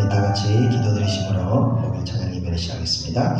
우리 다 같이 기도드리심으로 목요일 찬양 예배를 시작하겠습니다.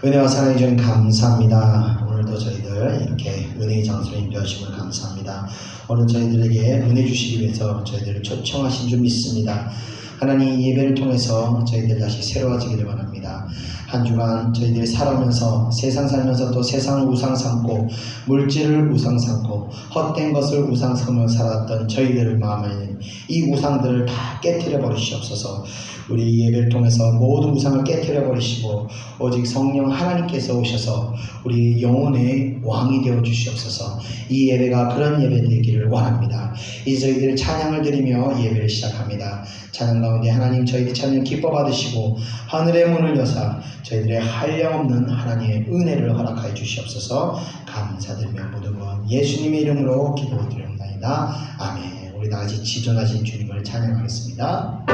은혜와 사랑해 주님 감사합니다. 오늘도 저희들 이렇게 은혜의 장소에 인도하심을 감사합니다. 오늘 저희들에게 은혜 주시기 위해서 저희들을 초청하신 줄 믿습니다. 하나님, 이 예배를 통해서 저희들 다시 새로워지기를 바랍니다. 한 주간 저희들이 살아오면서 세상 살면서 또 세상을 우상 삼고 물질을 우상 삼고 헛된 것을 우상 삼으며 살았던 저희들의 마음에 이 우상들을 다 깨트려 버리시옵소서. 우리 예배를 통해서 모든 우상을 깨트려 버리시고 오직 성령 하나님께서 오셔서 우리 영혼의 왕이 되어 주시옵소서. 이 예배가 그런 예배 되기를 원합니다. 이제 저희들 찬양을 드리며 예배를 시작합니다. 찬양 가운데 하나님, 저희들 찬양 기뻐 받으시고 하늘의 문을 여사 저희들의 한량없는 하나님의 은혜를 허락하여 주시옵소서. 감사드리며 모든 것 예수님의 이름으로 기도드립니다. 아멘. 우리 다같이 지존하신 주님을 찬양하겠습니다.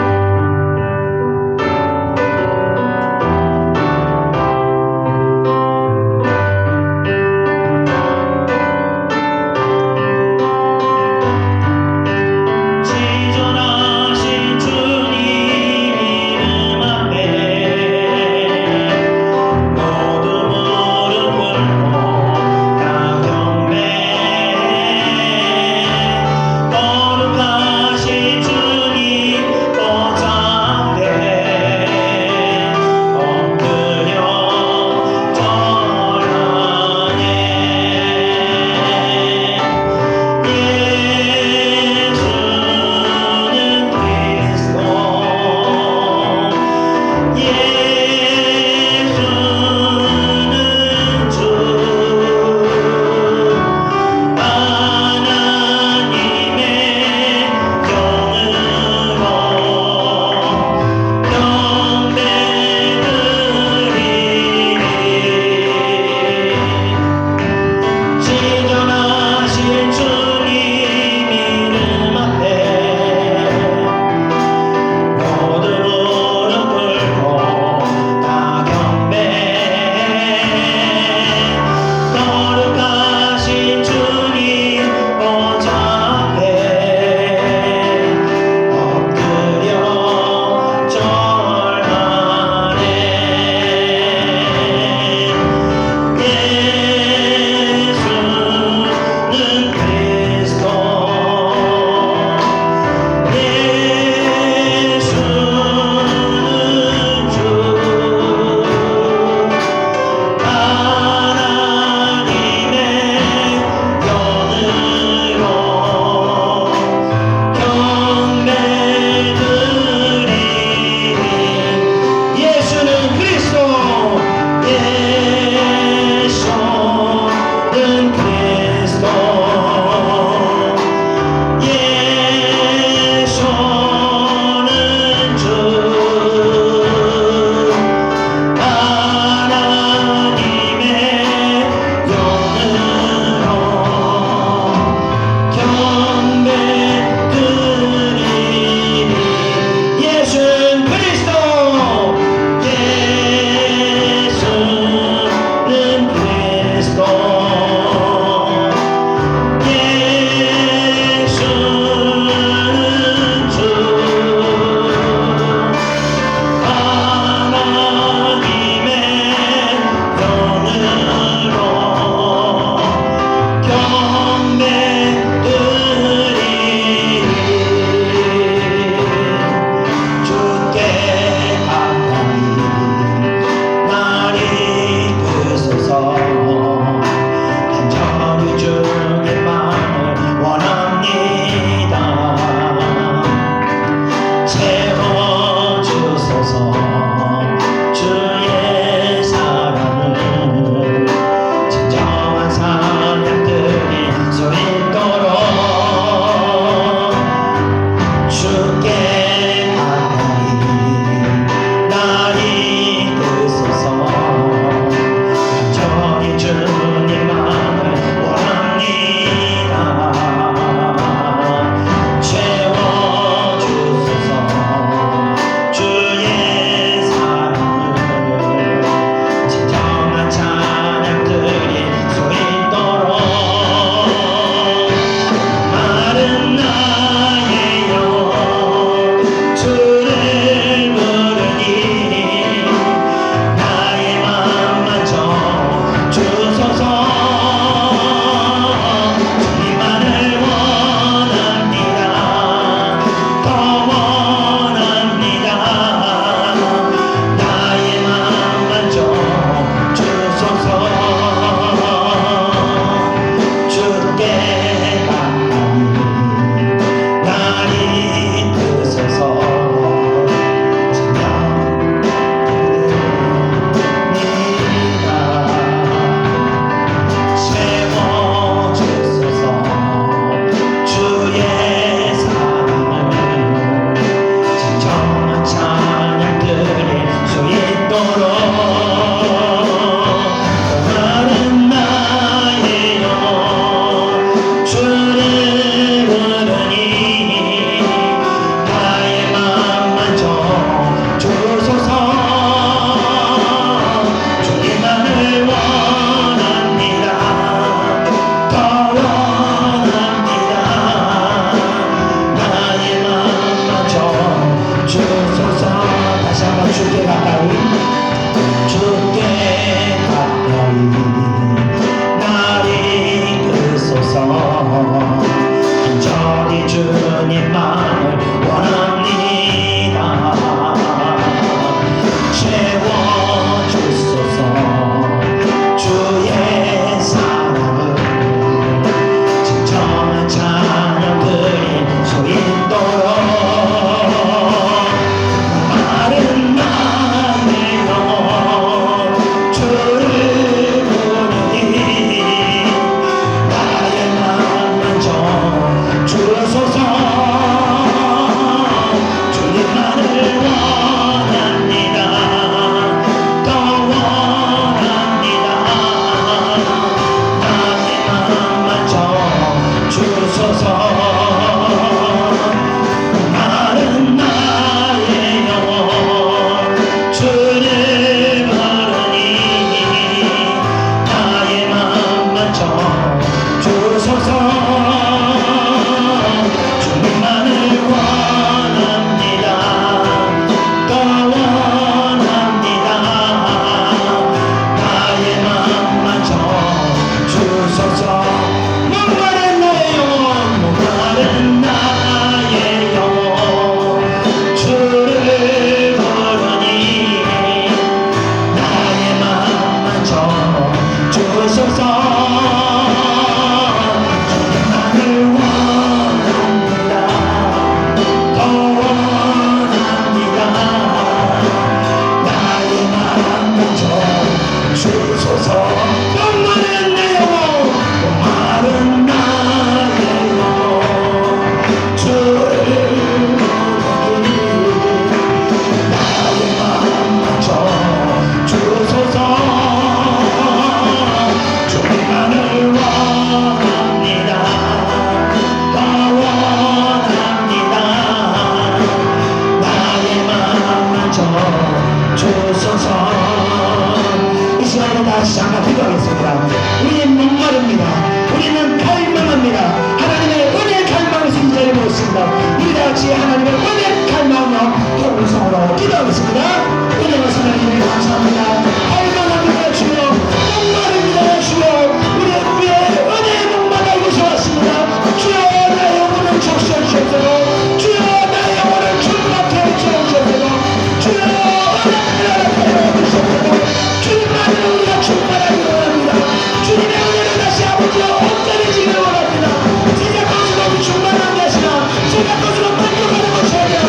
거룩하신 주님 우리 주님만을 원합니다. 채워주소서 주의 사랑을 진정한 찬양 드린 소인도요. 마른 나의 영혼 주를 부르니 나의 맘 만져 주소서. 주님만을 원합니다. 더 원합니다. 나의 맘 만져 주소서. 마른 나의 영혼 주를 부르니 나의 맘 만져 주소서. 주님만을 원합니다. 더 원합니다. 나의 맘 만져 주소서. 목마른 나의 영혼 목마른 나의 영혼 주를 부르니 나의 맘 만져 주소서. 주님만을 원합니다. 더 원합니다. 나의 맘 만져 주소서. 목마른 내 영혼 목마른 나의 영혼 주를 부르니 나의 맘 만져 주소서. 주님만을 원합니다. 더 원합니다. 나의 맘 만져 주소서. 이 시간에 다시 잠깐 기도하겠습니다. 우리는 목마릅니다. 우리는 갈망합니다. 하나님의 은혜 갈망을 이 자리에 모였습니다. 우리 다같이 하나님의 은혜 갈망하며 통성으로 기도하겠습니다. 은혜와 하나님을 감사합니다. 갈망합니다 주여. 목마릅니다 주여. 우리 위에 은혜의 목마가 이곳에 왔습니다. 주여 나의 영혼을 적셔 주옵소서. 주여 나의 영혼을 충만케 채워주옵소서. 주여 은혜를 베풀어 주옵소서. 주님만을 우리가 충만하기 원합니다. 주님의 은혜를 다시 아버지여 온전히 지기를 원합니다. 제가 것으로 충만하게 하시나 제가 것으로 만족하는 것이 아니라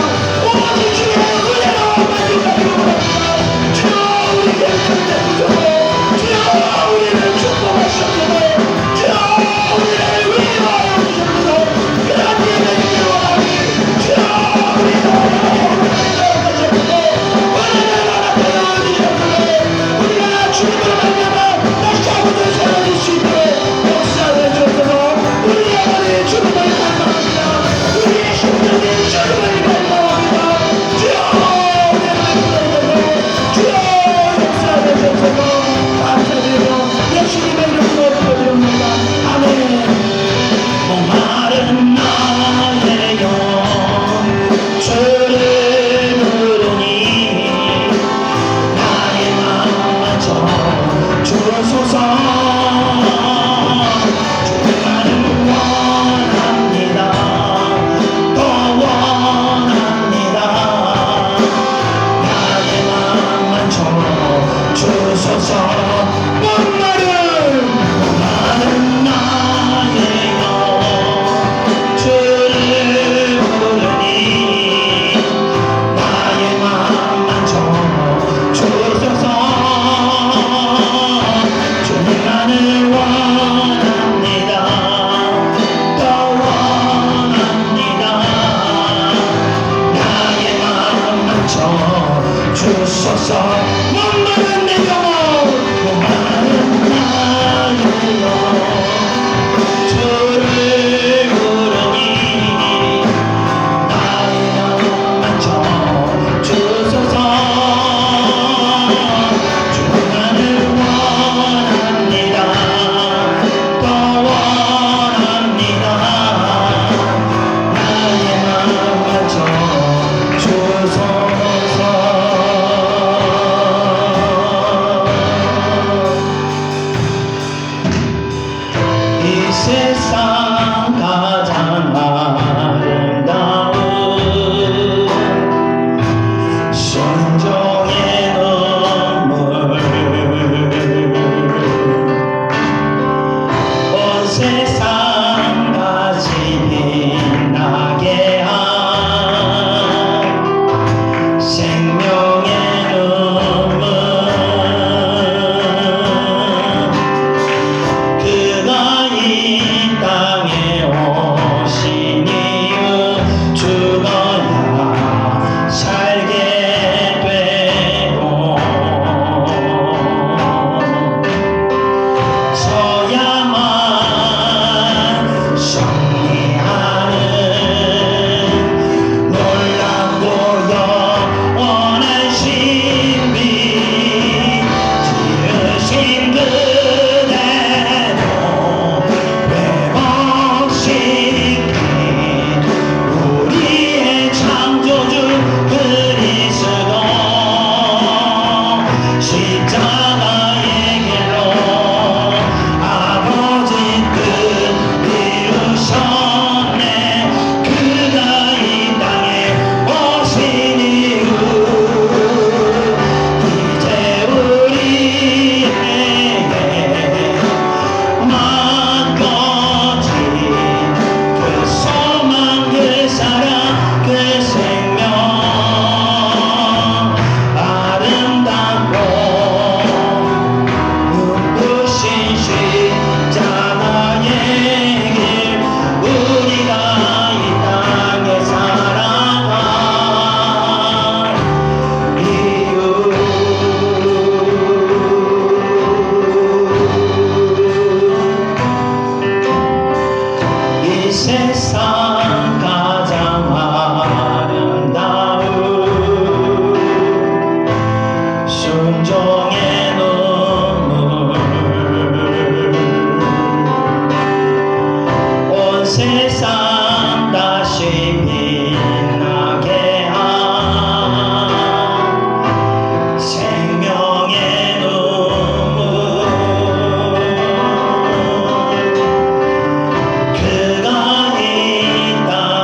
오직 주님의 은혜로 만족하기를 원합니다. 세상 가장 아름다운 순종의 눈물 온 세상 다시 빛나게 한 생명의 눈물 그가 이 땅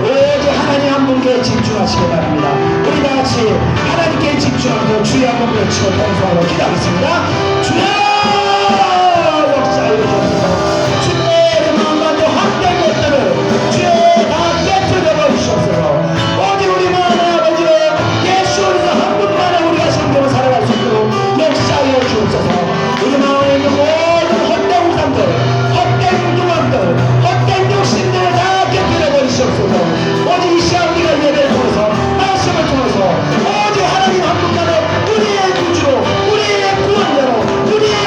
오직 하나님 한 분께 집중하시기 바랍니다. 우리 다 같이 하나님께 집중하면서 주여 한번 외치고 통성으로 기도하겠습니다. 주여 역사에 주셔서 주의 마음만도 헛된 것들을 주여 다 깨뜨려 버리시옵소서. 오직 우리 마음의 아버지로 예수 그리스도 한 분만에 우리가 성경을 살아갈 수 있도록 역사하여 주옵소서. 우리 마음에 있는 모든 헛된 우상들, 헛된 유망들, 헛된 욕심들을 다 깨뜨려 버리시옵소서. 오직 이 시간 우리가 예배를 통해서 말씀을 통해서 오직 하나님 한 분만의 우리의 구주로, 우리의 구원자로, 우리의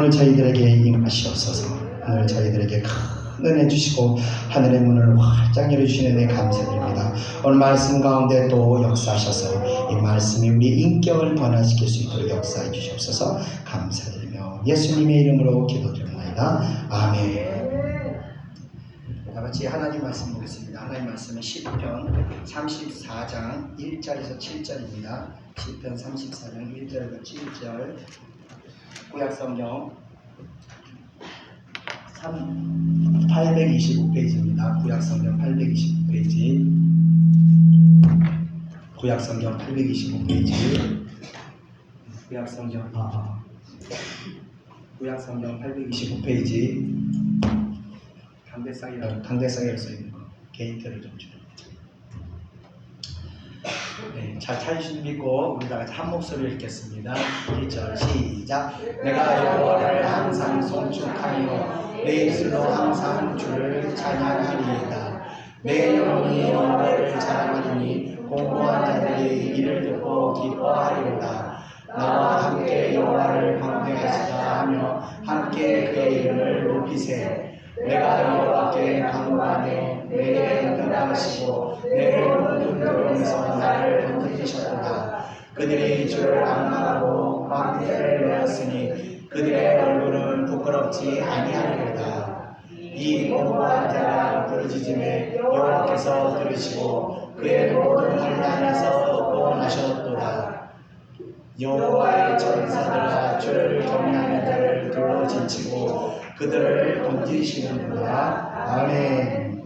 오늘 저희들에게 임하시옵소서. 오늘 저희들에게 큰 은혜 주시고 하늘의 문을 활짝 열어주시는 은혜 감사드립니다. 오늘 말씀 가운데 또 역사하셔서 이 말씀이 우리 인격을 변화시킬 수 있도록 역사해 주시옵소서. 감사드리며 예수님의 이름으로 기도드립니다. 아멘. 다 같이 하나님 말씀 보겠습니다. 하나님 말씀은 시편 34장 1절에서 7절입니다. 시편 34장 1절에서 7절 구약성경 825페이지입니다. 구약성경 825페이지 구약성경 825페이지 구약성경 825페이지 강대상이라고 써있는 거 게이트를 좀 줄여요. 네, 잘 찾으신 믿고 우리 다 같이 한 목소리로 읽겠습니다. 1절 시작. 내가 여호와를 항상 송축하며 내 입술로 항상 주를 찬양하리이다. 내 영혼이 여호와를 자랑하리니 공고한 자들이 이를 듣고 기뻐하리로다. 나와 함께 여호와를 경배하시다 하며 함께 그의 이름을 높이세. 내가 여호와께 간구하며 내게 응답하시고 내 모든 두려움에서 나를 건지셨도다. 그들이 주를 앙망하고 광대를 내었으니 그들의 얼굴은 부끄럽지 아니하리로다. 이 공고한 자가 부르짖음에 여호와께서 들으시고 그의 모든 환난에서 구원하셨도다. 여호와의 전사들아 주를 경외하는 자를 둘러진치고 그들을 건지시는구나. 아멘.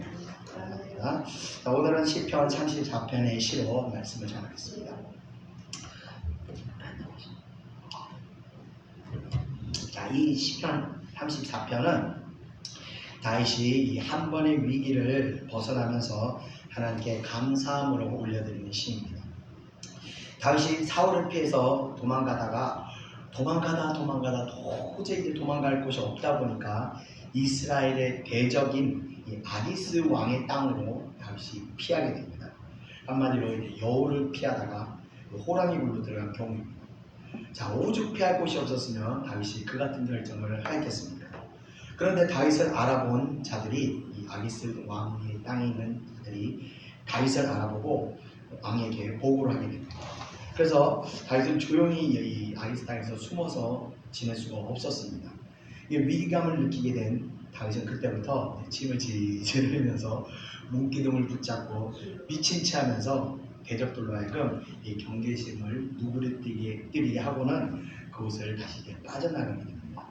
자, 오늘은 시편 34편의 시로 말씀을 전하겠습니다. 자, 이 시편 34편은 다윗이 이 한 번의 위기를 벗어나면서 하나님께 감사함으로 올려드리는 시입니다. 다윗이 사울을 피해서 도망가다 도저히 이제 도망갈 곳이 없다 보니까 이스라엘의 대적인 이 아기스 왕의 땅으로 다윗이 피하게 됩니다. 한마디로 이제 여우를 피하다가 호랑이 굴로 들어간 경우입니다. 자, 오죽 피할 곳이 없었으면 다윗이 그 같은 결정을 하였겠습니까? 그런데 다윗을 알아본 자들이 이 아기스 왕의 땅에 있는 자들이 다윗을 알아보고 왕에게 보고를 하게 됩니다. 그래서 다윗은 조용히 이 아기스 땅에서 숨어서 지낼 수가 없었습니다. 이 위기감을 느끼게 된 다윗은 그때부터 침을 질질 흘리면서 문기둥을 붙잡고 미친 채 하면서 대적들로 하여금 이 경계심을 누그러뜨리게 하고는 그곳을 다시 이제 빠져나가게 됩니다.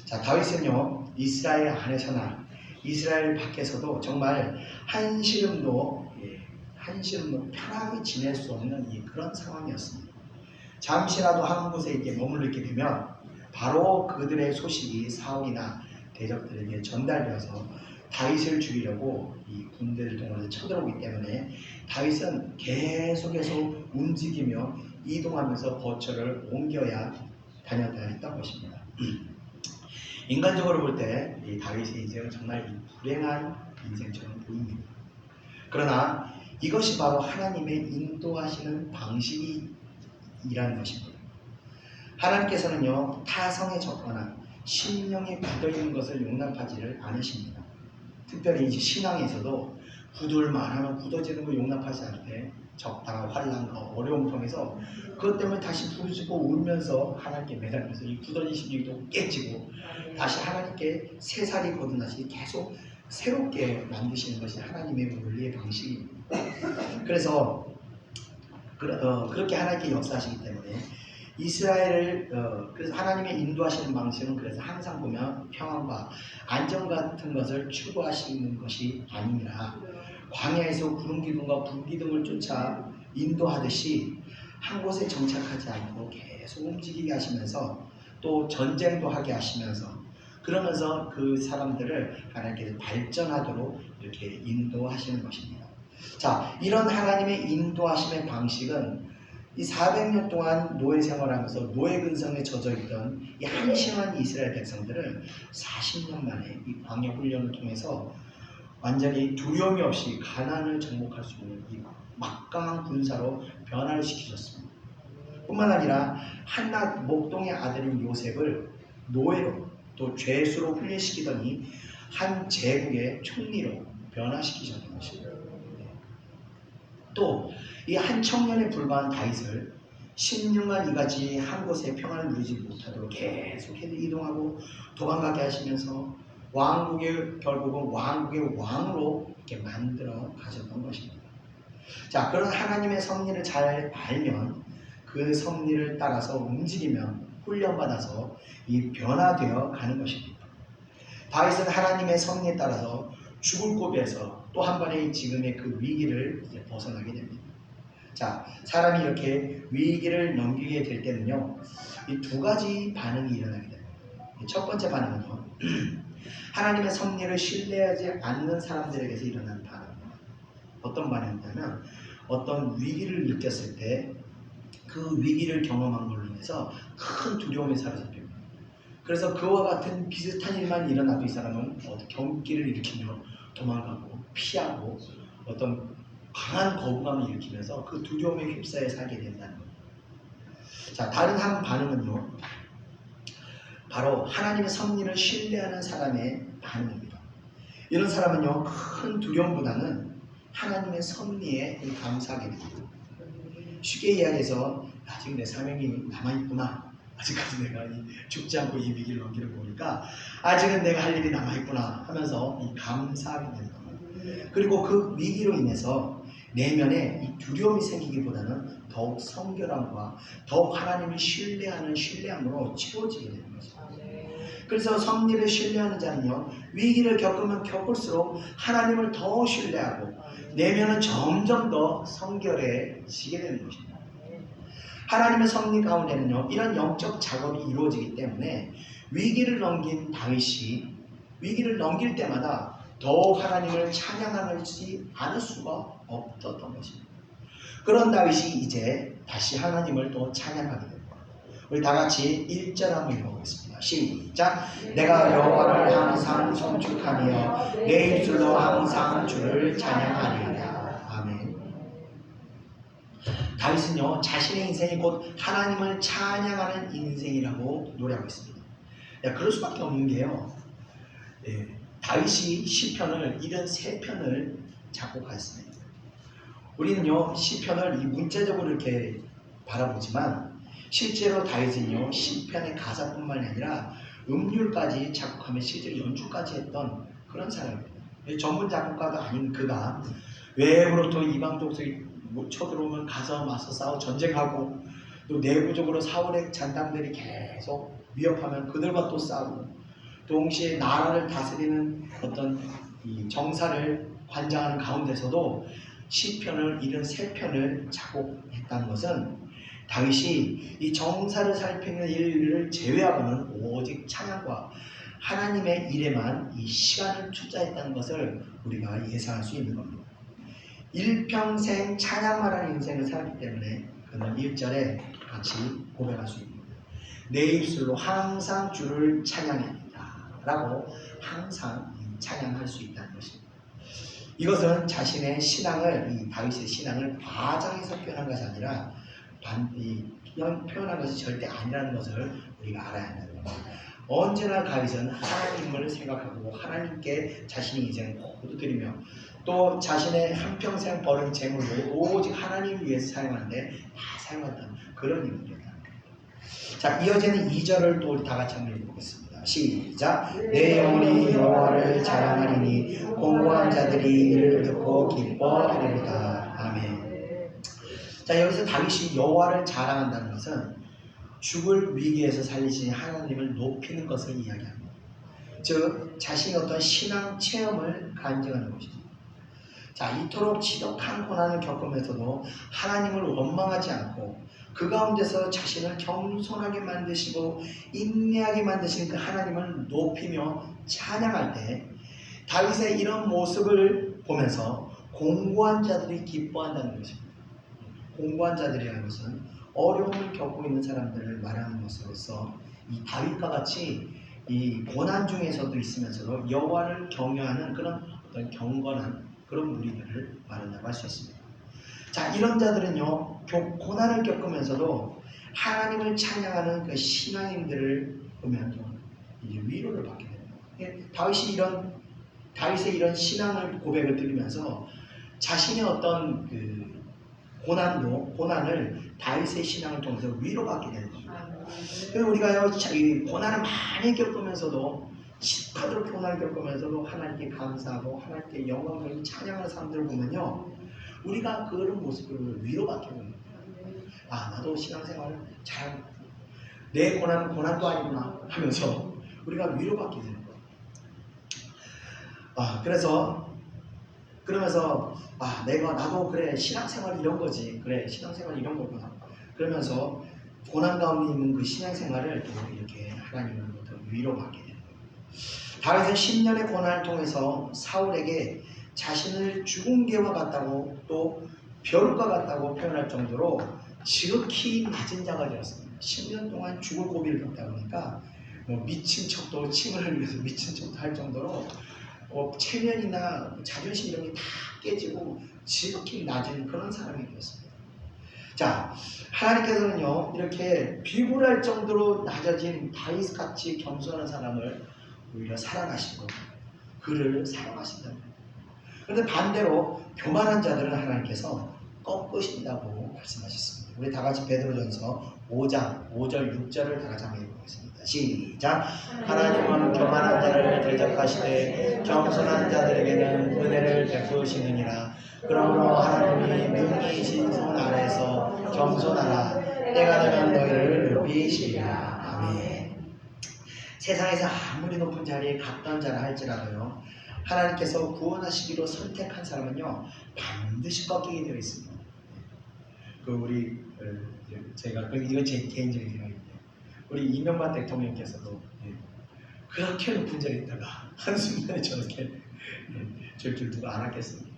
자, 다윗은요 이스라엘 안에서나 이스라엘 밖에서도 정말 한시름도 편하게 지낼 수 없는 그런 상황이었습니다. 잠시라도 한 곳에 이렇게 머무르게 되면 바로 그들의 소식이 사울이나 대적들에게 전달되어서 다윗을 죽이려고 이 군대를 동원해서 쳐들어오기 때문에 다윗은 계속해서 움직이며 이동하면서 거처를 옮겨야 다녔다 했던 것입니다. 인간적으로 볼 때 이 다윗의 인생은 정말 불행한 인생처럼 보입니다. 그러나 이것이 바로 하나님의 인도하시는 방식이라는 것입니다. 하나님께서는요 타성에 적거나 심령에 굳어있는 것을 용납하지를 않으십니다. 특별히 이제 신앙에서도 굳을만하면 굳어지는 걸 용납하지 않을 때 적당한 환난과 어려움 통해서 그것 때문에 다시 부르짖고 울면서 하나님께 매달면서 이 굳어진 심령도 깨지고 다시 하나님께 새살이 거듭나시 계속 새롭게 만드시는 것이 하나님의 원리의 방식입니다. 그래서 그렇게 하나님께 역사하시기 때문에 이스라엘을 그래서 하나님의 인도하시는 방식은 그래서 항상 보면 평안과 안정 같은 것을 추구하시는 것이 아니라 광야에서 구름 기둥과 불 기둥을 쫓아 인도하듯이 한 곳에 정착하지 않고 계속 움직이게 하시면서 또 전쟁도 하게 하시면서 그러면서 그 사람들을 하나님께서 발전하도록 이렇게 인도하시는 것입니다. 자, 이런 하나님의 인도하심의 방식은 이 400년 동안 노예 생활하면서 노예 근성에 젖어있던 이 한심한 이스라엘 백성들을 40년 만에 이 광야 훈련을 통해서 완전히 두려움이 없이 가나안을 정복할 수 있는 이 막강한 군사로 변화를 시키셨습니다. 뿐만 아니라 한낱 목동의 아들인 요셉을 노예로 또 죄수로 훈련시키더니 한 제국의 총리로 변화시키셨던 것입니다. 또 이 한 청년에 불과한 다윗을 10년간 이같이 한 곳에 평안을 누리지 못하도록 계속해서 이동하고 도망가게 하시면서 결국은 왕국의 왕으로 이렇게 만들어 가셨던 것입니다. 자, 그런 하나님의 섭리를 잘 알면 그 섭리를 따라서 움직이면 훈련받아서 이 변화되어 가는 것입니다. 다윗은 하나님의 섭리에 따라서 죽을 고비에서 또 한 번의 지금의 그 위기를 이제 벗어나게 됩니다. 자, 사람이 이렇게 위기를 넘기게 될 때는요, 이 두 가지 반응이 일어나게 됩니다. 첫 번째 반응은요, 하나님의 섭리를 신뢰하지 않는 사람들에게서 일어나는 반응입니다. 어떤 반응이냐면, 어떤 위기를 느꼈을 때 그 위기를 경험한 걸로 인해서 큰 두려움에 사로잡힙니다. 그래서 그와 같은 비슷한 일만 일어나도 이 사람은 경기를 일으키며 도망가고 피하고 어떤 강한 거부감을 일으키면서 그 두려움에 휩싸여 살게 된다는 겁니다. 자, 다른 한 반응은요, 바로 하나님의 섭리를 신뢰하는 사람의 반응입니다. 이런 사람은요, 큰 두려움보다는 하나님의 섭리에 감사하게 됩니다. 쉽게 이야기해서 아직 내 사명이 남아있구나, 아직까지 내가 죽지 않고 이 위기를 넘기를 보니까 아직은 내가 할 일이 남아있구나 하면서 감사하게 되는 겁니다. 그리고 그 위기로 인해서 내면에 이 두려움이 생기기보다는 더욱 성결함과 더욱 하나님을 신뢰하는 신뢰함으로 채워지게 되는 것입니다. 그래서 섭리를 신뢰하는 자는요, 위기를 겪으면 겪을수록 하나님을 더 신뢰하고 내면은 점점 더 성결해지게 되는 것입니다. 하나님의 섭리 가운데는요, 이런 영적 작업이 이루어지기 때문에 위기를 넘긴 다윗이 위기를 넘길 때마다 더욱 하나님을 찬양하지 않을 수가 없었던 것입니다. 그런 다윗이 이제 다시 하나님을 또 찬양하게 됩니다. 우리 다 같이 1절 한번 읽어보겠습니다. 시작. 내가 여호와를 항상 송축하며 내 입술로 항상 주를 찬양하리이다. 아멘. 다윗은요, 자신의 인생이 곧 하나님을 찬양하는 인생이라고 노래하고 있습니다. 그럴 수밖에 없는 게요, 다윗이 시편을 73편을 작곡하였습니다. 우리는요, 시편을 이 문자적으로 이렇게 바라보지만 실제로 다윗은요, 시편의 가사뿐만 아니라 음률까지 작곡하며 실제로 연주까지 했던 그런 사람입니다. 전문 작곡가도 아닌 그가 외부로부터 이방 족속이 쳐들어오면 가서 맞서 싸워 전쟁하고, 또 내부적으로 사울의 잔당들이 계속 위협하면 그들과 또 싸우고, 동시에 나라를 다스리는 어떤 이 정사를 관장하는 가운데서도 시편을 73편을 작곡했다는 것은 다윗이 이 정사를 살피는 일을 제외하고는 오직 찬양과 하나님의 일에만 이 시간을 투자했다는 것을 우리가 예상할 수 있는 겁니다. 일평생 찬양만 하는 인생을 살기 때문에 그는 1절에 같이 고백할 수 있습니다. 내 입술로 항상 주를 찬양합니다 라고 항상 찬양할 수 있다는 것입니다. 이것은 자신의 신앙을, 이 다윗의 신앙을 과장해서 표현한 것이 아니라 표현한 것이 절대 아니라는 것을 우리가 알아야 한다는 겁니다. 언제나 다윗은 하나님을 생각하고 하나님께 자신의 인생을 모두 드리며 또 자신의 한평생 벌은 재물을 오직 하나님을 위해서 사용하는데 다 사용한다는 그런 인물이었다. 자, 이어지는 2절을 또 다 같이 한번 읽어보겠습니다. 시작. 내 영혼이 여호와를 자랑하리니 공고한 자들이 이를 듣고 기뻐하리로다. 아멘. 자, 여기서 다윗이 여호와를 자랑한다는 것은 죽을 위기에서 살리신 하나님을 높이는 것을 이야기합니다. 즉 자신의 어떤 신앙 체험을 간증하는 것입니다. 자, 이토록 지독한 고난을 겪으면서도 하나님을 원망하지 않고 그 가운데서 자신을 겸손하게 만드시고 인내하게 만드신 그 하나님을 높이며 찬양할 때 다윗의 이런 모습을 보면서 공고한 자들이 기뻐한다는 것입니다. 공고한 자들이라는 것은 어려움을 겪고 있는 사람들을 말하는 것으로서 이 다윗과 같이 이 고난 중에서도 있으면서도 여호와를 경외하는 그런 어떤 경건한 그런 무리들을 말한다고 할 수 있습니다. 자, 이런 자들은요, 고난을 겪으면서도 하나님을 찬양하는 그 신앙인들을 보면요, 이제 위로를 받게 됩니다. 다윗의 이런 신앙을 고백을 들으면서 자신의 어떤 그 고난을 다윗의 신앙을 통해서 위로받게 되는 겁니다. 그래서 우리가요, 이 고난을 많이 겪으면서도 시카도록 고난을 겪으면서도 하나님께 감사하고 하나님께 영광을 찬양하는 사람들을 보면요, 우리가 그런 모습을 위로받게 됩니다. 아, 나도 신앙생활을 잘하고 내 고난은 고난도 아니구나 하면서 우리가 위로받게 되는 거예요. 그러면서 나도 그래, 신앙생활 이런 거지, 그래, 신앙생활 이런 거구나 그러면서 고난 가운데 있는 그 신앙생활을 또 이렇게 하나님으로부터 위로받게 되는 거예요. 다윗은 10년의 고난을 통해서 사울에게 자신을 죽은 개와 같다고 또 벼룩과 같다고 표현할 정도로 지극히 낮은 자가 되었습니다. 10년 동안 죽을 고비를 겪다 보니까 미친 척도, 침을 흘리면서 미친 척도 할 정도로 체면이나 자존심 이런 게 다 깨지고 지극히 낮은 그런 사람이 되었습니다. 자, 하나님께서는요, 이렇게 비굴할 정도로 낮아진 다윗같이 겸손한 사람을 오히려 사랑하시고 그를 사랑하신다. 그런데 반대로 교만한 자들은 하나님께서 꺾으신다고 말씀하셨습니다. 우리 다 같이 베드로전서 5장 5절 6절을 다 같이 한번 읽어보겠습니다. 시작. 하나님은 교만한 자를 대적하시되 겸손한 자들에게는 은혜를 베푸시느니라. 그러므로 하나님이 능히이신 손 아래에서 겸손하라. 때가 되면 너희를 높이시리라. 아멘. 세상에서 아무리 높은 자리에 갔던 자라 할지라도요, 하나님께서 구원하시기로 선택한 사람은요, 반드시 꺾이게 되어 있습니다. 이건 제 개인적인 생각인데, 우리 이명박 대통령께서도 그렇게 높은 자리에 있다가 한순간에 저렇게 줄 누가 알았겠습니까?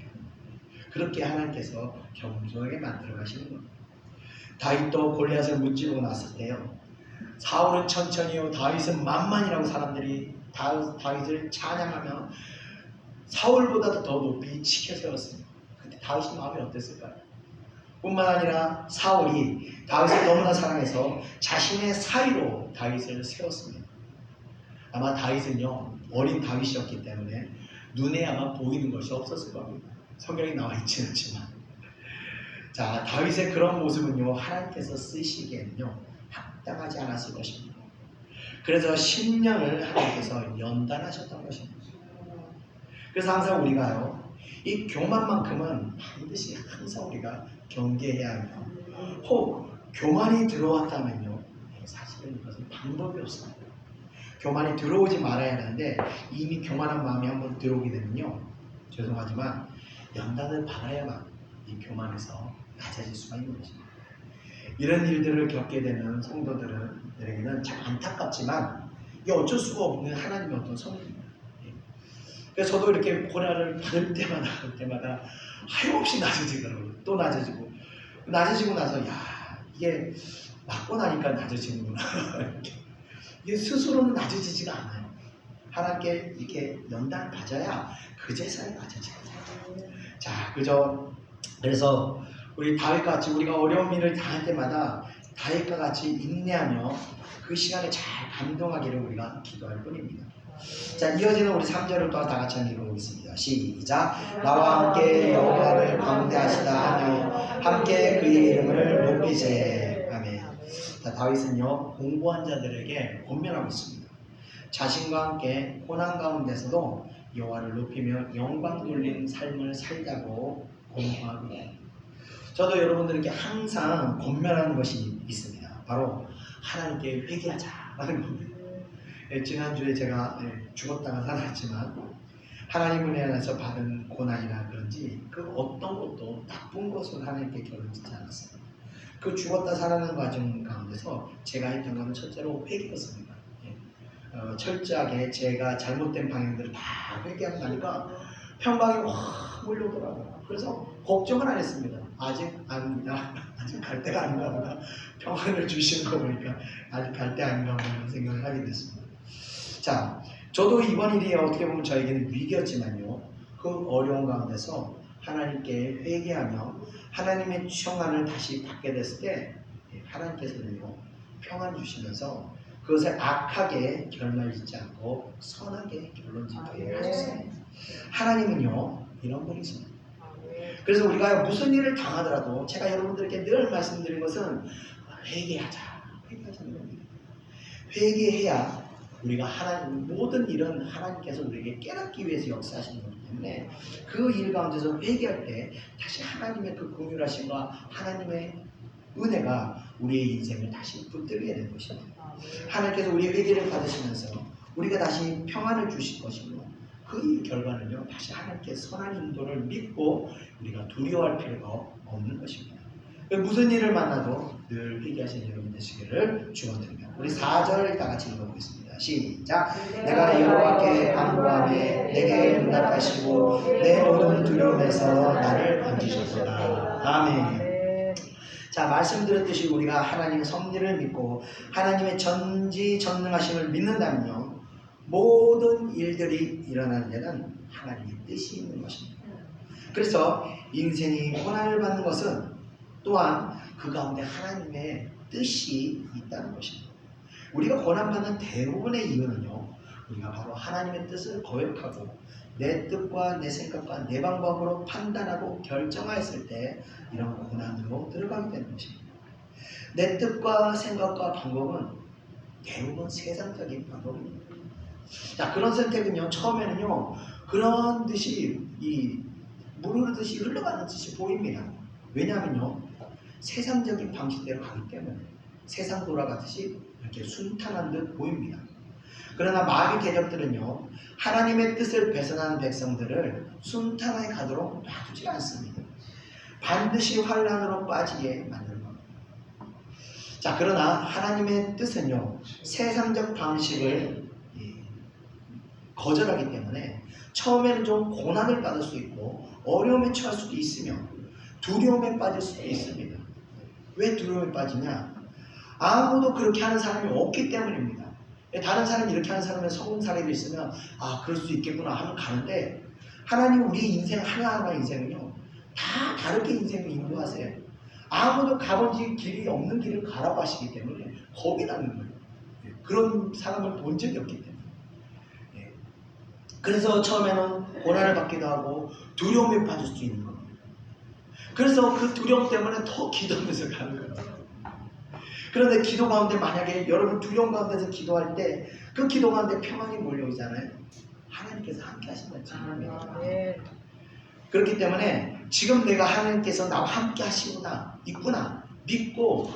그렇게 하나님께서 겸손하게 만들어 가시는 겁니다. 다윗도 골리앗을 무찌르고 났을 때요, 사울은 천천히요, 다윗은 만만이라고 사람들이 다윗을 찬양하며 사울보다도 더 높이 치켜 세웠습니다. 그때 다윗의 마음이 어땠을까요? 뿐만 아니라 사울이 다윗을 너무나 사랑해서 자신의 사위로 다윗을 세웠습니다. 아마 다윗은요, 어린 다윗이었기 때문에 눈에 아마 보이는 것이 없었을 겁니다. 성경에 나와 있지는 않지만. 자, 다윗의 그런 모습은요, 하나님께서 쓰시기에는요, 합당하지 않았을 것입니다. 그래서 10년을 하나님께서 연단하셨던 것입니다. 그래서 항상 우리가요, 이 교만만큼은 반드시 항상 우리가 경계해야 합니다. 혹 교만이 들어왔다면요, 사실은 이것은 방법이 없습니다. 교만이 들어오지 말아야 하는데 이미 교만한 마음이 한번 들어오게 되면요, 죄송하지만 연단을 받아야만 이 교만에서 낮아질 수가 있는 것입니다. 이런 일들을 겪게 되는 성도들에게는 참 안타깝지만 이게 어쩔 수가 없는 하나님의 어떤 섭리입니다. 그래서 저도 이렇게 고난을 받을 때마다 하염없이 낮아지더라고요. 또 낮아지고 나서 이게 맞고 나니까 낮아지는구나. 이게 스스로는 낮아지지가 않아요. 하나님께 이렇게 연단을 받아야 그제서야 낮아지거든요. 자, 그래서 우리 다윗과 같이 우리가 어려운 일을 당할 때마다 다윗과 같이 인내하며 그 시간에 잘 감동하기를 우리가 기도할 뿐입니다. 자, 이어지는 우리 3절을 또 다 같이 읽어보겠습니다. 시작. 나와 함께 여호와를 광대하시다 하며 함께 그의 이름을 높이세. 아멘. 자, 다윗은요, 공고한 자들에게 권면하고 있습니다. 자신과 함께 고난 가운데서도 여호와를 높이며 영광 돌린 삶을 살자고 권고하고, 저도 여러분들에게 항상 권면하는 것이 있습니다. 바로 하나님께 회개하자라는 겁니다. 지난주에 제가 죽었다가 살았지만 하나님 은혜 안에서 받은 고난이라 그런지 그 어떤 것도 나쁜 것을 하나님께 결론짓지 않았어요. 그 죽었다 살아나는 과정 가운데서 제가 했던 것은 첫째로 회개였습니다. 철저하게 제가 잘못된 방향들을 다 회개하고 나니까 평강이 확 몰려오더라고요. 그래서 걱정은 안 했습니다. 아직 아닙니다. 아직 갈 때가 아닌가 보다. 평안을 주시는 거 보니까 아직 갈 때 아닌가 보다 생각을 하게 됐습니다. 자, 저도 이번 일이 어떻게 보면 저에게는 위기였지만요, 그 어려운 가운데서 하나님께 회개하며 하나님의 평안을 다시 받게 됐을 때 하나님께서는요 평안 주시면서 그것을 악하게 결말짓지 않고 선하게 결론짓게 하셨어요. 하나님은요 이런 분이십니다. 그래서 우리가 무슨 일을 당하더라도 제가 여러분들께 늘 말씀드린 것은 회개하자는 겁니다. 회개해야 우리가 하나님 모든 일은 하나님께서 우리에게 깨닫기 위해서 역사하시는 거기 때문에 그 일 가운데서 회개할 때 다시 하나님의 그 긍휼하심과 하나님의 은혜가 우리의 인생을 다시 붙들게 되는 것입니다. 하나님께서 우리의 회개를 받으시면서 우리가 다시 평안을 주실 것이고 그 결과는요 다시 하나님께 선한 인도를 믿고 우리가 두려워할 필요가 없는 것입니다. 무슨 일을 만나도 늘 회개하시는 여러분 되시기를 축원드립니다. 우리 4절 다 같이 읽어보겠습니다. 시작. 내가 여호와께 간구하매 내게 응답하시고 내 모든 두려움에서 나를 건지셨도다. 아멘. 자, 말씀드렸듯이 우리가 하나님의 섭리를 믿고 하나님의 전지전능하심을 믿는다면요 모든 일들이 일어나는 데는 하나님의 뜻이 있는 것입니다. 그래서 인생이 고난을 받는 것은 또한 그 가운데 하나님의 뜻이 있다는 것입니다. 우리가 고난받는 대부분의 이유는요 우리가 바로 하나님의 뜻을 거역하고 내 뜻과 내 생각과 내 방법으로 판단하고 결정하였을 때 이런 고난으로 들어가게 되는 것입니다. 내 뜻과 생각과 방법은 대부분 세상적인 방법입니다. 자, 그런 선택은요 처음에는요 그런 듯이 물 흐르듯이 흘러가는 듯이 보입니다. 왜냐하면요 세상적인 방식대로 가기 때문에 세상 돌아가듯이 이렇게 순탄한 듯 보입니다. 그러나 마귀 대적들은요 하나님의 뜻을 벗어난 백성들을 순탄하게 가도록 놔두지 않습니다. 반드시 환란으로 빠지게 만드는 겁니다. 자, 그러나 하나님의 뜻은요 세상적 방식을 거절하기 때문에 처음에는 좀 고난을 받을 수 있고 어려움에 처할 수도 있으며 두려움에 빠질 수도 있습니다. 왜 두려움에 빠지냐? 아무도 그렇게 하는 사람이 없기 때문입니다. 다른 사람이 이렇게 하는 사람의 성공 사례도 있으면 아 그럴 수 있겠구나 하면 가는데 하나님 우리 인생 하나하나 인생은요 다 다르게 인생을 인도하세요. 아무도 가본 길이 없는 길을 가라고 하시기 때문에 겁이 나는 거예요. 그런 사람을 본 적이 없기 때문에. 그래서 처음에는 고난을 받기도 하고 두려움에 빠질 수 있는 겁니다. 그래서 그 두려움 때문에 더 기도하면서 가는 거예요. 그런데 기도 가운데 만약에 여러분 두려움 가운데서 기도할 때 그 기도 가운데 평안이 몰려오잖아요. 하나님께서 함께 하신다는 증거입니다. 그렇기 때문에 지금 내가 하나님께서 나와 함께 하시구나 있구나 믿고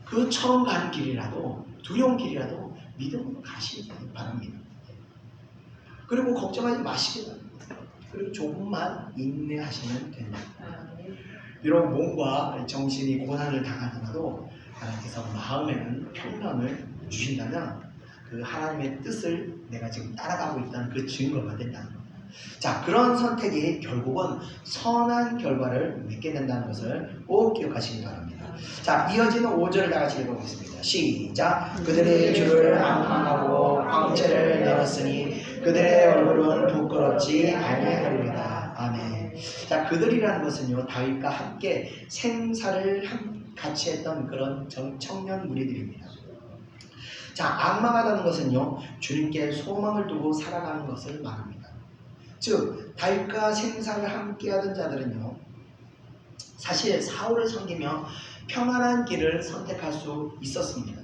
그 처음 가는 길이라도 두려운 길이라도 믿음으로 가시기 바랍니다. 그리고 걱정하지 마시기 바랍니다. 그리고 조금만 인내하시면 됩니다. 비록 몸과 정신이 고난을 당하더라도 하나님께서 마음에는 평강을 주신다면 그 하나님의 뜻을 내가 지금 따라가고 있다는 그 증거가 된다는 겁니다. 자, 그런 선택이 결국은 선한 결과를 맺게 된다는 것을 꼭 기억하시기 바랍니다. 자, 이어지는 5절을 다 같이 읽어보겠습니다. 시작. 그들의 주를 앙망하고 황제를 내었으니 그들의 얼굴은 부끄럽지 아니하리로다. 아멘. 자, 그들이라는 것은요 다윗과 함께 생사를 같이 했던 그런 청년 무리들입니다. 자, 악망하다는 것은요 주님께 소망을 두고 살아가는 것을 말합니다. 즉 다윗과 생사를 함께하던 자들은요 사실 사울을 섬기며 평안한 길을 선택할 수 있었습니다.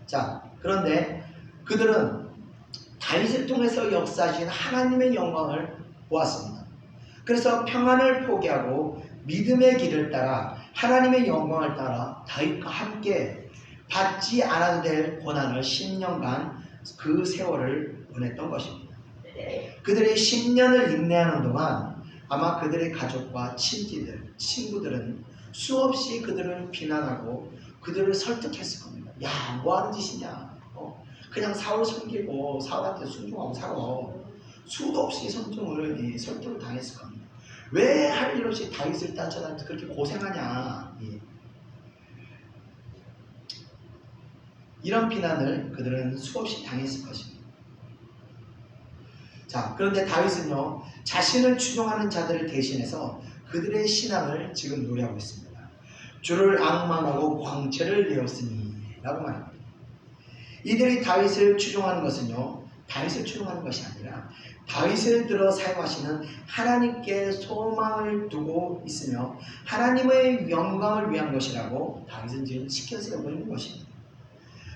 자, 그런데 그들은 다윗을 통해서 역사하신 하나님의 영광을 보았습니다. 그래서 평안을 포기하고 믿음의 길을 따라 하나님의 영광을 따라 다윗과 함께 받지 않아도 될 고난을 10년간 그 세월을 보냈던 것입니다. 그들의 10년을 인내하는 동안 아마 그들의 가족과 친구들은 수없이 그들을 비난하고 그들을 설득했을 겁니다. 야, 뭐하는 짓이냐? 그냥 사울 섬기고 사울한테 순종하고 살아. 수도 없이 설득을 당했을 겁니다. 왜 할 일 없이 다윗을 따쳐다니면서 그렇게 고생하냐? 이런 비난을 그들은 수없이 당했을 것입니다. 자, 그런데 다윗은요, 자신을 추종하는 자들을 대신해서 그들의 신앙을 지금 노래하고 있습니다. 주를 앙망하고 광채를 내었으니 라고 말합니다. 이들이 다윗을 추종하는 것은요, 다윗을 추종하는 것이 아니라 다윗을 들어 사용하시는 하나님께 소망을 두고 있으며 하나님의 영광을 위한 것이라고 다윗은 지금 시켜 세우고 있는 것입니다.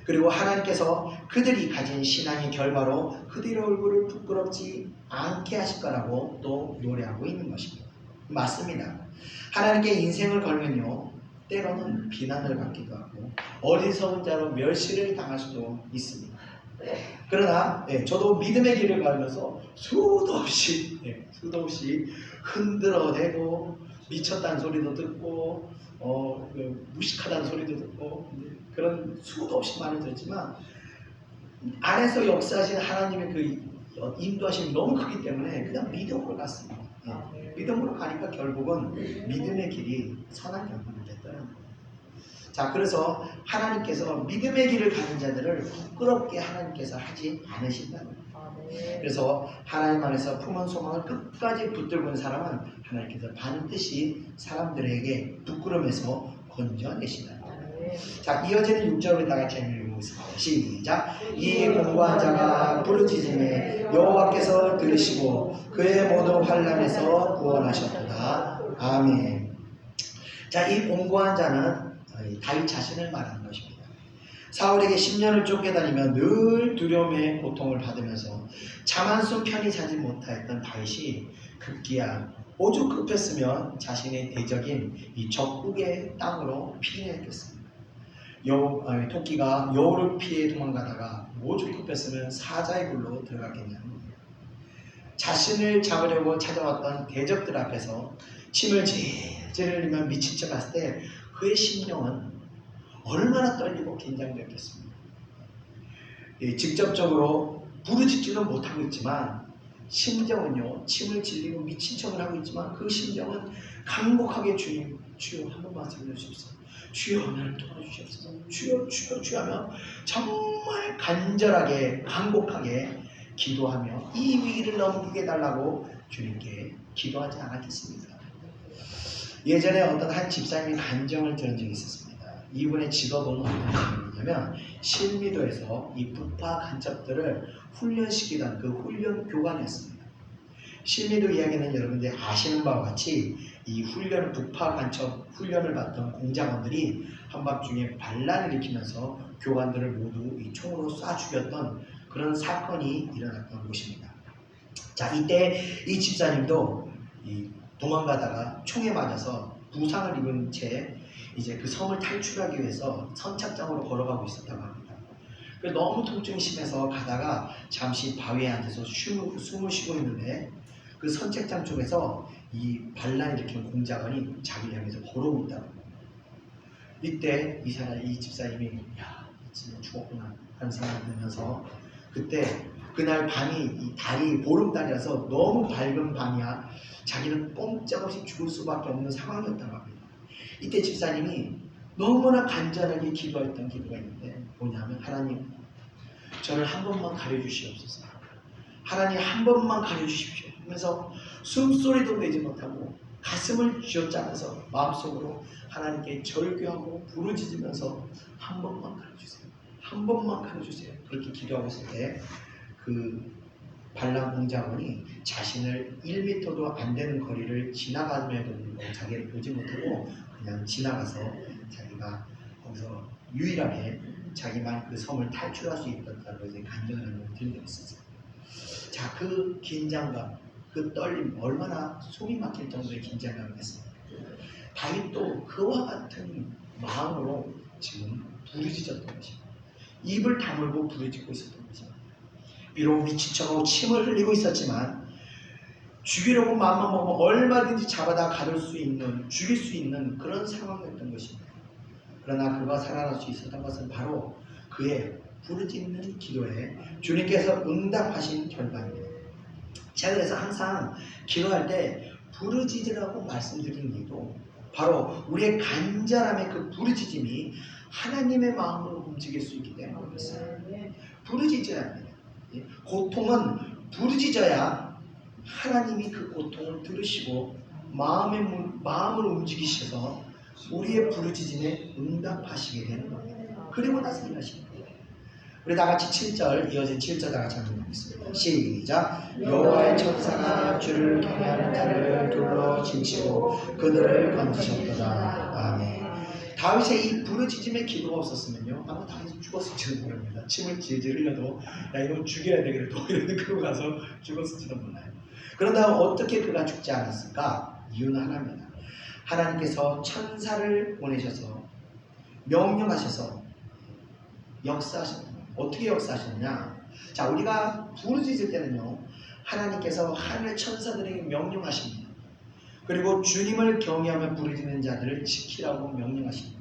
그리고 하나님께서 그들이 가진 신앙의 결과로 그들의 얼굴을 부끄럽지 않게 하실 거라고 또 노래하고 있는 것입니다. 맞습니다. 하나님께 인생을 걸면요, 때로는 비난을 받기도 하고 어리석은 자로 멸시를 당할 수도 있습니다. 그러나 저도 믿음의 길을 가면서 수도 없이 흔들어대고 미쳤다는 소리도 듣고 무식하다는 소리도 듣고 그런 수도 없이 말을 들었지만 안에서 역사하신 하나님의 그 인도하심이 너무 크기 때문에 그냥 믿음으로 갔습니다. 믿음으로 가니까 결국은 믿음의 길이 선한 결과를 냈더라고요. 자, 그래서 하나님께서 믿음의 길을 가는 자들을 부끄럽게 하나님께서 하지 않으신다는 거예요. 그래서 하나님 안에서 품은 소망을 끝까지 붙들고 있는 사람은 하나님께서 반드시 사람들에게 부끄러움에서 건져내신다는 거예요. 자, 이어지는 6절을 다 같이 읽어보겠습니다. 시작. 이 공고한 자가 부르짖음에 여호와께서 들으시고 그의 모든 환난에서 구원하셨도다. 아멘. 자, 이 공고한 자는 다윗 자신을 말하는 것입니다. 사울에게 10년을 쫓겨다니며 늘 두려움의 고통을 받으면서 잠 한숨 편히 자지 못하였던 다윗이 급기야 오죽 급했으면 자신의 대적인 이 적국의 땅으로 피했겠습니다. 토끼가 여우를 피해 도망가다가 오죽 급했으면 사자의 굴로 들어갔겠냐는 거예요. 자신을 잡으려고 찾아왔던 대적들 앞에서 침을 질질 흘리며 미친 척 했을 때 그의 심령은 얼마나 떨리고 긴장됐겠습니까? 직접적으로 부르짖지는 못하고 있지만 심정은요, 침을 질리고 미친 척을 하고 있지만 그 심정은 간곡하게 주님, 주여 한 번만 살려주십시오. 주여 나를 도와주시옵소서. 주여 주여 주여 하며 정말 간절하게 간곡하게 기도하며 이 위기를 넘기게 달라고 주님께 기도하지 않았겠습니까? 예전에 어떤 한 집사님이 간증을 들은 적이 있었습니다. 이분의 직업은 어떤 직업이냐면 실미도에서 이 부파 간첩들을 훈련시키던 그 훈련 교관이었습니다. 실미도 이야기는 여러분들이 아시는 바와 같이 이 부파 간첩 훈련을 받던 공작원들이 한밤중에 반란을 일으키면서 교관들을 모두 이 총으로 쏴 죽였던 그런 사건이 일어났던 곳입니다. 자, 이때 이 집사님도 도망가다가 총에 맞아서 부상을 입은 채 이제 그 섬을 탈출하기 위해서 선착장으로 걸어가고 있었다고 합니다. 너무 통증이 심해서 가다가 잠시 바위에 앉아서 숨을 쉬고 있는데 그 선착장 쪽에서 이 반란을 일으킨 공작원이 자기를 향해서 걸어오고 있다고 합니다. 이때 이 집사님이 야, 진짜 죽었구나 하는 생각이 들면서 그때 그날 밤이 이 달이 보름달이라서 너무 밝은 밤이야 자기는 꼼짝없이 죽을 수밖에 없는 상황이었다고 합니다. 이때 집사님이 너무나 간절하게 기도했던 기도가 있는데 뭐냐면 하나님 저를 한 번만 가려주시옵소서. 하나님 한 번만 가려주십시오 하면서 숨소리도 내지 못하고 가슴을 쥐어짜면서 마음속으로 하나님께 절규하고 부르짖으면서 한 번만 가려주세요. 한 번만 가려주세요. 그렇게 기도하고 있을 때 그 반란 공작원이 자신을 1m도 안 되는 거리를 지나가면서 자기를 보지 못하고 그냥 지나가서 자기가 거기서 유일하게 자기만 그 섬을 탈출할 수 있었다고 이제 간증을 하는 걸 들은 적이 있었어요. 자, 그 긴장감, 그 떨림, 얼마나 속이 막힐 정도의 긴장감이 됐습니다. 다윗도 그와 같은 마음으로 지금 부르짖었던 것입니다. 입을 다물고 부르짖고 있었던 것입니다. 비록 미친 척하고 침을 흘리고 있었지만 죽이려고 마음만 먹으면 얼마든지 잡아다 죽일 수 있는 그런 상황이었던 것입니다. 그러나 그가 살아날 수 있었던 것은 바로 그의 부르짖는 기도에 주님께서 응답하신 결과입니다. 제가 그래서 항상 기도할 때 부르짖으라고 말씀드리는 이유도 바로 우리의 간절함의 그 부르짖음이 하나님의 마음으로 움직일 수 있기 때문에 그렇습니다. 부르짖어야 합니다. 고통은 부르짖어야 하나님이 그 고통을 들으시고 마음을 움직이셔서 우리의 부르짖음에 응답하시게 되는 겁니다. 그리고 나서 일하시는 거예요. 우리 다 같이 7절, 이어진 7절 다 같이 한번 읽겠습니다. 시작. 여호와의 천사가 주를 경외하는 자를 둘러 진치고 그들을 건지셨도다. 아멘. 다윗의 이 부르짖음의 기도가 없었으면요, 아마 다윗이 죽었을지도 모릅니다. 침을 질질 흘려도 야 이거 죽여야 돼 그래도 이러는 그러고 가서 죽었을지도 몰라요. 그런다면 어떻게 그가 죽지 않았을까? 이유는 하나입니다. 하나님께서 천사를 보내셔서 명령하셔서 역사하셨다. 어떻게 역사하셨냐? 자, 우리가 부르짖을 때는요, 하나님께서 하늘 천사들에게 명령하십니다. 그리고 주님을 경외하며 부르짖는 자들을 지키라고 명령하십니다.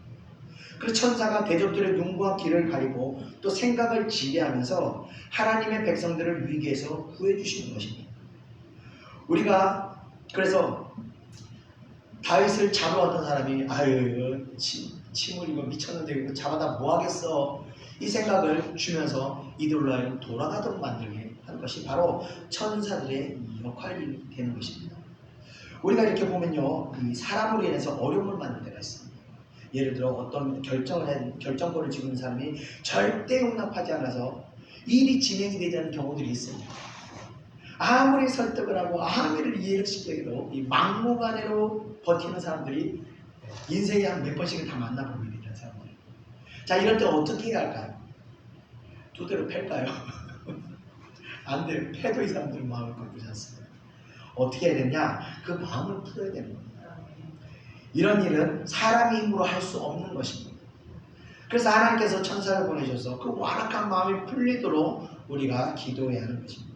그 천사가 대적들의 눈과 귀를 가리고 또 생각을 지배하면서 하나님의 백성들을 위기에서 구해주시는 것입니다. 우리가 그래서 다윗을 잡으러 왔던 사람이 아유 침을 이거 미쳤는데 이거 잡아다 뭐하겠어 이 생각을 주면서 이들로 하여금 돌아가도록 만들게 하는 것이 바로 천사들의 역할이 되는 것입니다. 우리가 이렇게 보면요, 이 사람으로 인해서 어려움을 만날 때가 있습니다. 예를 들어 어떤 결정권을 쥐고 있는 사람이 절대 용납하지 않아서 일이 진행이 되지 않는 경우들이 있습니다. 아무리 설득을 하고 아무리 이해를 시켜도 이 막무가내로 버티는 사람들이 인생에 한 몇 번씩은 다 만나보게 되는 사람들. 자, 이럴 때 어떻게 해야 할까요? 두 대로 팰까요? 안 돼요. 패도 이 사람들은 마음을 바꾸지 않습니다. 어떻게 해야 되냐? 그 마음을 풀어야 되는 겁니다. 이런 일은 사람의 힘으로 할 수 없는 것입니다. 그래서 하나님께서 천사를 보내셔서 그 완악한 마음이 풀리도록 우리가 기도해야 하는 것입니다.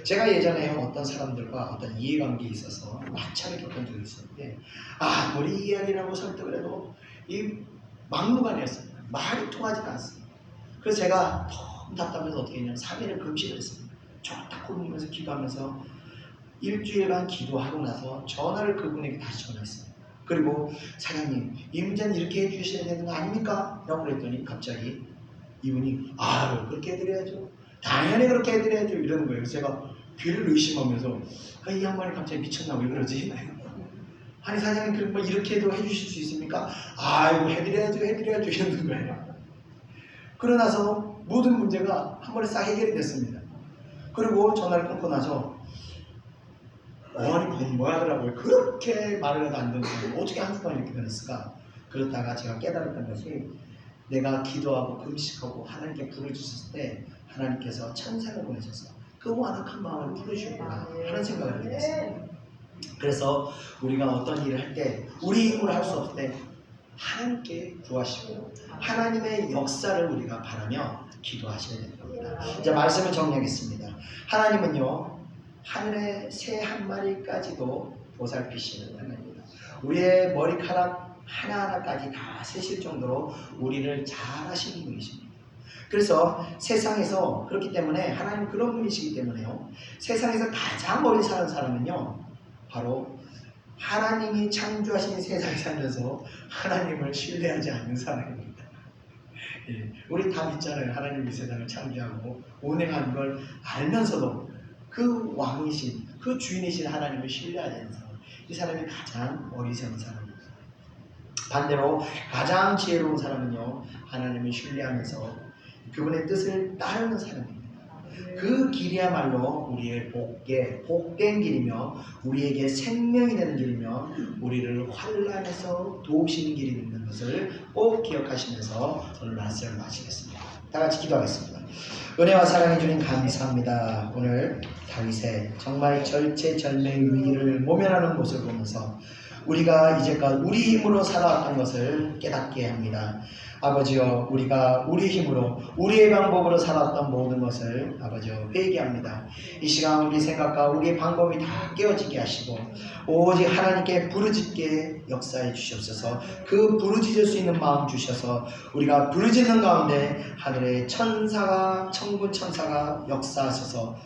제가 예전에 어떤 사람들과 어떤 이해관계에 있어서 마찰을 겪은 적이 있었는데 아무리 이해하려고 설득을 해도 이 막무가내였습니다. 말이 통하지 않았습니다. 그래서 제가 너무 답답해서 어떻게 했냐면 3일을 금식을 했습니다. 쫙딱 굶으면서 기도하면서 일주일간 기도하고 나서 전화를 그분에게 다시 전화했습니다. 그리고 사장님 이 문제는 이렇게 해주셔야 되는 거 아닙니까? 라고 그랬더니 갑자기 이분이 그렇게 해드려야죠. 당연히 그렇게 해드려야죠. 이러는 거예요. 제가 귀를 의심하면서 이 양반이 갑자기 미쳤나 왜 그러지? 아니 사장님 그럼 뭐 이렇게 해도 해주실 수 있습니까? 아이고 해드려야죠 이러는 거예요. 그러고 나서 모든 문제가 한 번에 싹 해결이 됐습니다. 그리고 전화를 끊고 나서 어머니 뭐 하더라고요. 그렇게 말을 해도 안 되는데 어떻게 한순간 이렇게 변했을까? 그러다가 제가 깨달았던 것이 내가 기도하고 금식하고 하나님께 불을 주셨을 때 하나님께서 천사를 보내셔서 그 완악한 마음을 풀어주셨구나 하는 생각을 하게 됐습니다. 그래서 우리가 어떤 일을 할 때 우리 힘으로 할 수 없을 때 하나님께 구하시고 하나님의 역사를 우리가 바라며 기도하셔야 되는 겁니다. 이제 말씀을 정리하겠습니다. 하나님은요 하늘의 새 한 마리까지도 보살피시는 하나님입니다. 우리의 머리카락 하나하나까지 다 세실 정도로 우리를 잘 하시는 분이십니다. 그래서 세상에서 그렇기 때문에 하나님 그런 분이시기 때문에요. 세상에서 가장 오래 사는 사람은요. 바로 하나님이 창조하신 세상에 살면서 하나님을 신뢰하지 않는 사람입니다. 예, 우리 다 믿잖아요. 하나님이 세상을 창조하고 운행하는 걸 알면서도 그 왕이신, 그 주인이신 하나님을 신뢰하지 않는 사람. 이 사람이 가장 어리석은 사람입니다. 반대로 가장 지혜로운 사람은요. 하나님을 신뢰하면서 그분의 뜻을 따르는 사람입니다. 그 길이야말로 우리의 복된 길이며 우리에게 생명이 되는 길이며 우리를 환난에서 도우시는 길이 있는 것을 꼭 기억하시면서 오늘 말씀을 마치겠습니다. 다 같이 기도하겠습니다. 은혜와 사랑해 주님 감사합니다. 오늘 다윗의 정말 절체절명의 위기를 모면하는 모습을 보면서 우리가 이제껏 우리 힘으로 살아왔던 것을 깨닫게 합니다. 아버지여, 우리가 우리 힘으로 우리의 방법으로 살았던 모든 것을 아버지여 회개합니다. 이 시간 우리 생각과 우리의 방법이 다 깨어지게 하시고 오직 하나님께 부르짖게 역사해 주시옵소서. 그 부르짖을 수 있는 마음 주셔서 우리가 부르짖는 가운데 하늘의 천사가 천군 천사가 역사하셔서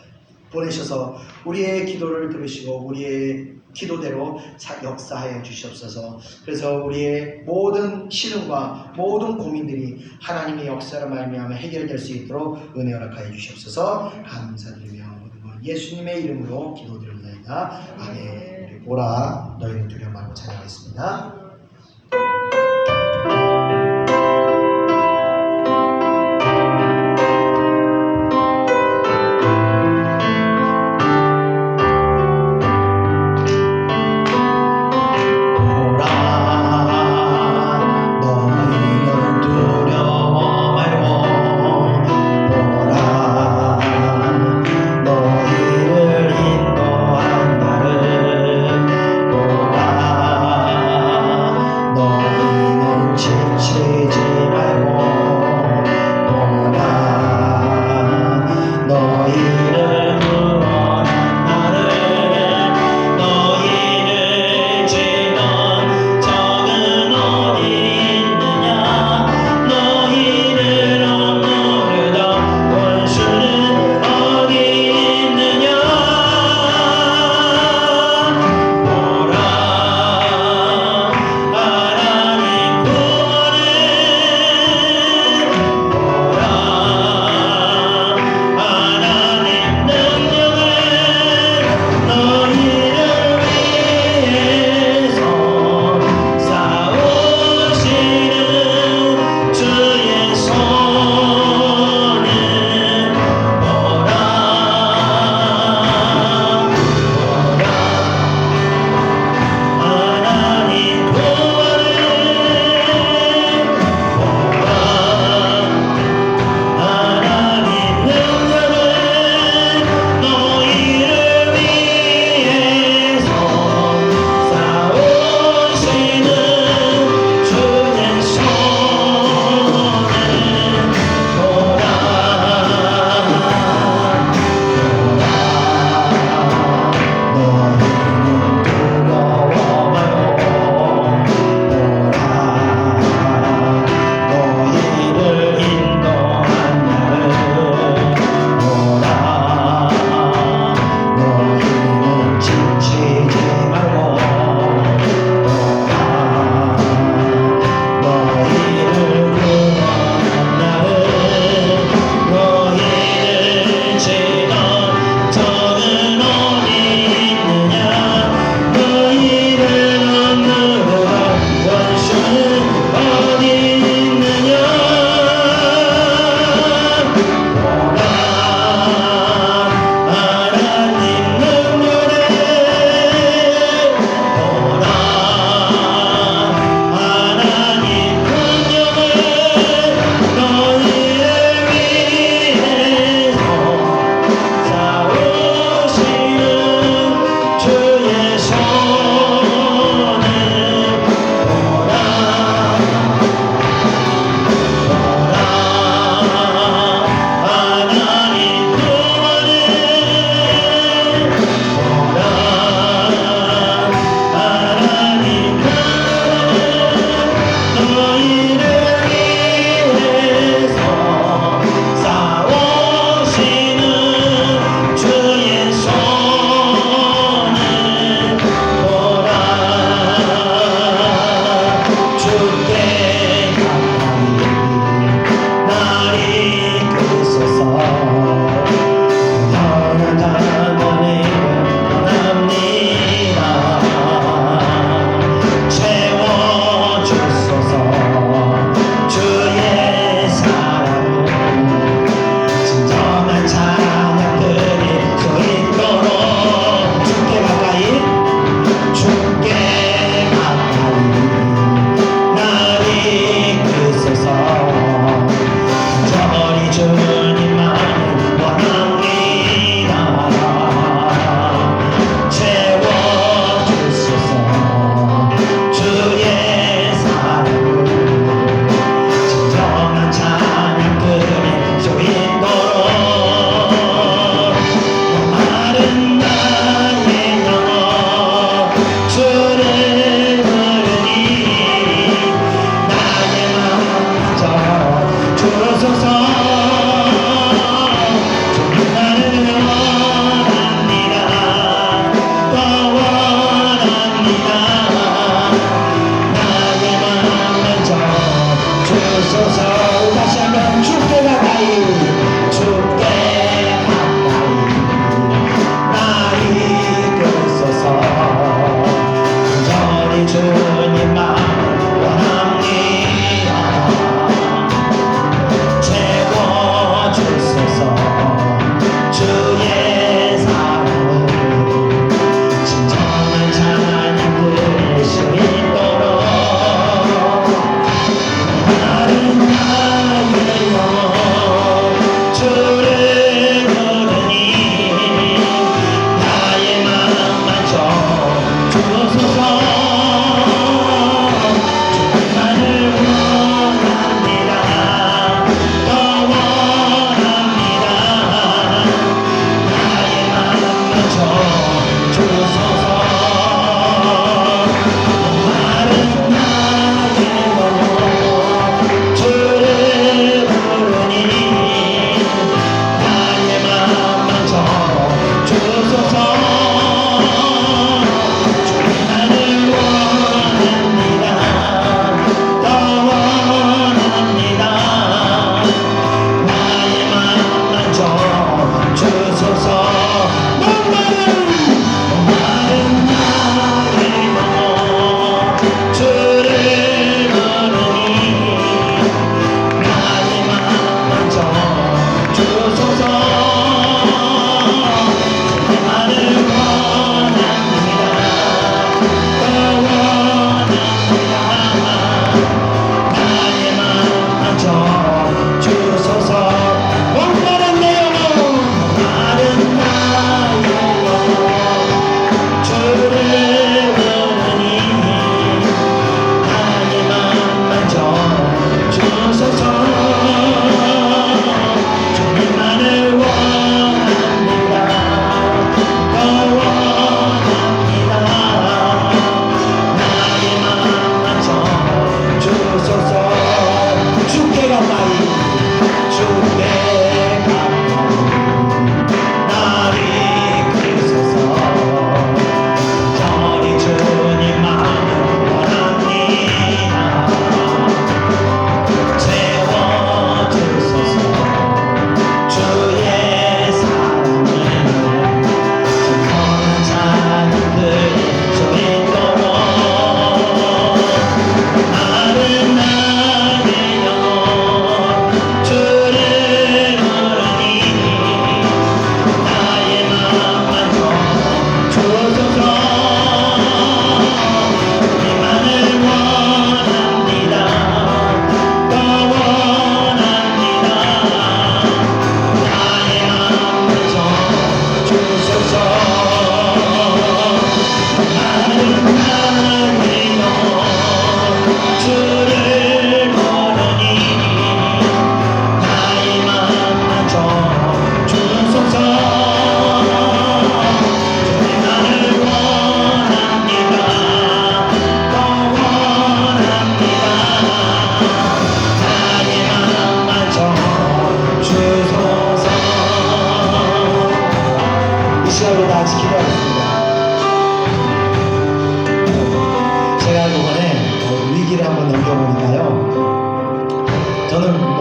보내셔서 우리의 기도를 들으시고 우리의 기도대로 역사하여 주시옵소서. 그래서 우리의 모든 시름과 모든 고민들이 하나님의 역사로 말미암아 해결될 수 있도록 은혜 허락하여 주시옵소서. 감사드리며 모든 것 예수님의 이름으로 기도드립니다. 아멘. 우리 보라 너희는 두려움 말고 찬양하겠습니다.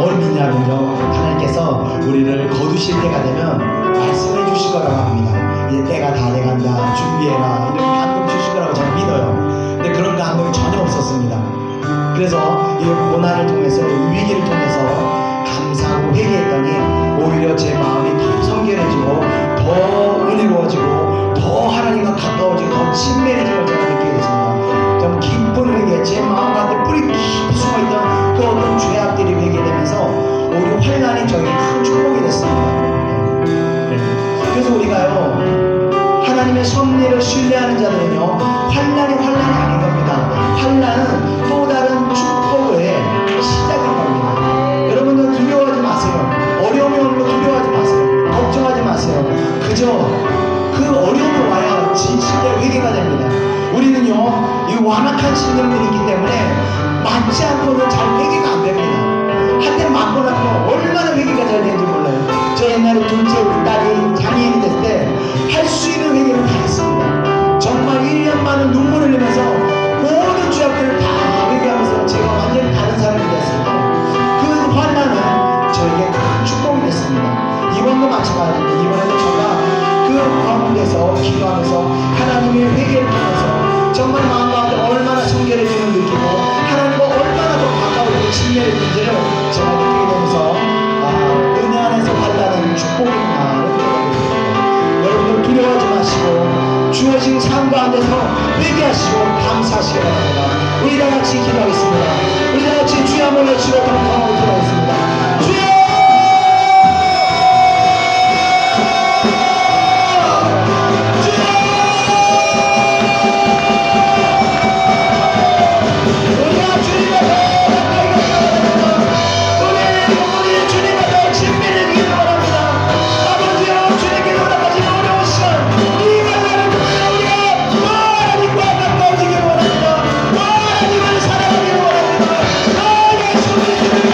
뭘 믿냐면요, 하나님께서 우리를 거두실 때가 되면 말씀해 주실 거라고 합니다. 이제 때가 다 돼간다, 준비해라, 이렇게 감동 주실 거라고 저는 믿어요. 근데 그런 감동이 전혀 없었습니다. 그래서 이 고난을 통해서, 위기를 통해서 감사하고 회개했더니 오히려 제 마음이 더 성결해지고 더 은혜로워지고 더 하나님과 가까워지고 더 친밀해지는 걸 제가 느끼게 됐습니다. 좀 깊은 회개, 제 마음 가운데 뿌리 깊이 숨어있던 그 어떤 죄악들이 회개되면서 오히려 환난이 저에게 큰 축복이 됐습니다. 그래서 우리가요, 하나님의 섭리를 신뢰하는 자들은요, 환난이 아닌 겁니다. 환난은 또 다른 축복의 시작인 겁니다. 여러분들 두려워하지 마세요. 어려움이 오는 거 두려워하지 마세요. 걱정하지 마세요. 그저 그 어려움이 와야 진실의 회개가 됩니다. 우리는요, 이 완악한 신념들이 있기 때문에 맞지 않고는 잘 회개가 안 됩니다. 한 대 맞고 나면 얼마나 회개가 잘 되는지 몰라요. 저 옛날에 둘째 우리 딸이 장애인이 됐을 때 할 수 있는 회개를 다 했습니다. 정말 1년 만에 눈물 흘리면서 모든 죄악들을 다 회개하면서 제가 완전히 다른 사람이 됐습니다. 그 환난은 저에게 큰 축복이 됐습니다. 이번도 마찬가지입니다. 이번에도 제가 그 가운데서 기도하면서 하나님의 회개를 통해서 정말 마음 가운데 얼마나 성결해지는 느끼고 하나님과 얼마나 더 가까워지고 친밀해진지를 제가 느끼게 되면서 은혜 안에서 환난은 축복이구나를 깨닫게 됩니다. 여러분들 두려워하지 마시고 주어진 삶 가운데서 회개하시고 감사하시기 바랍니다. 우리 다 같이 기도하겠습니다. 우리 다 같이 주여 한번 외치고 동감하고 기도하겠습니다. 주여! Thank you.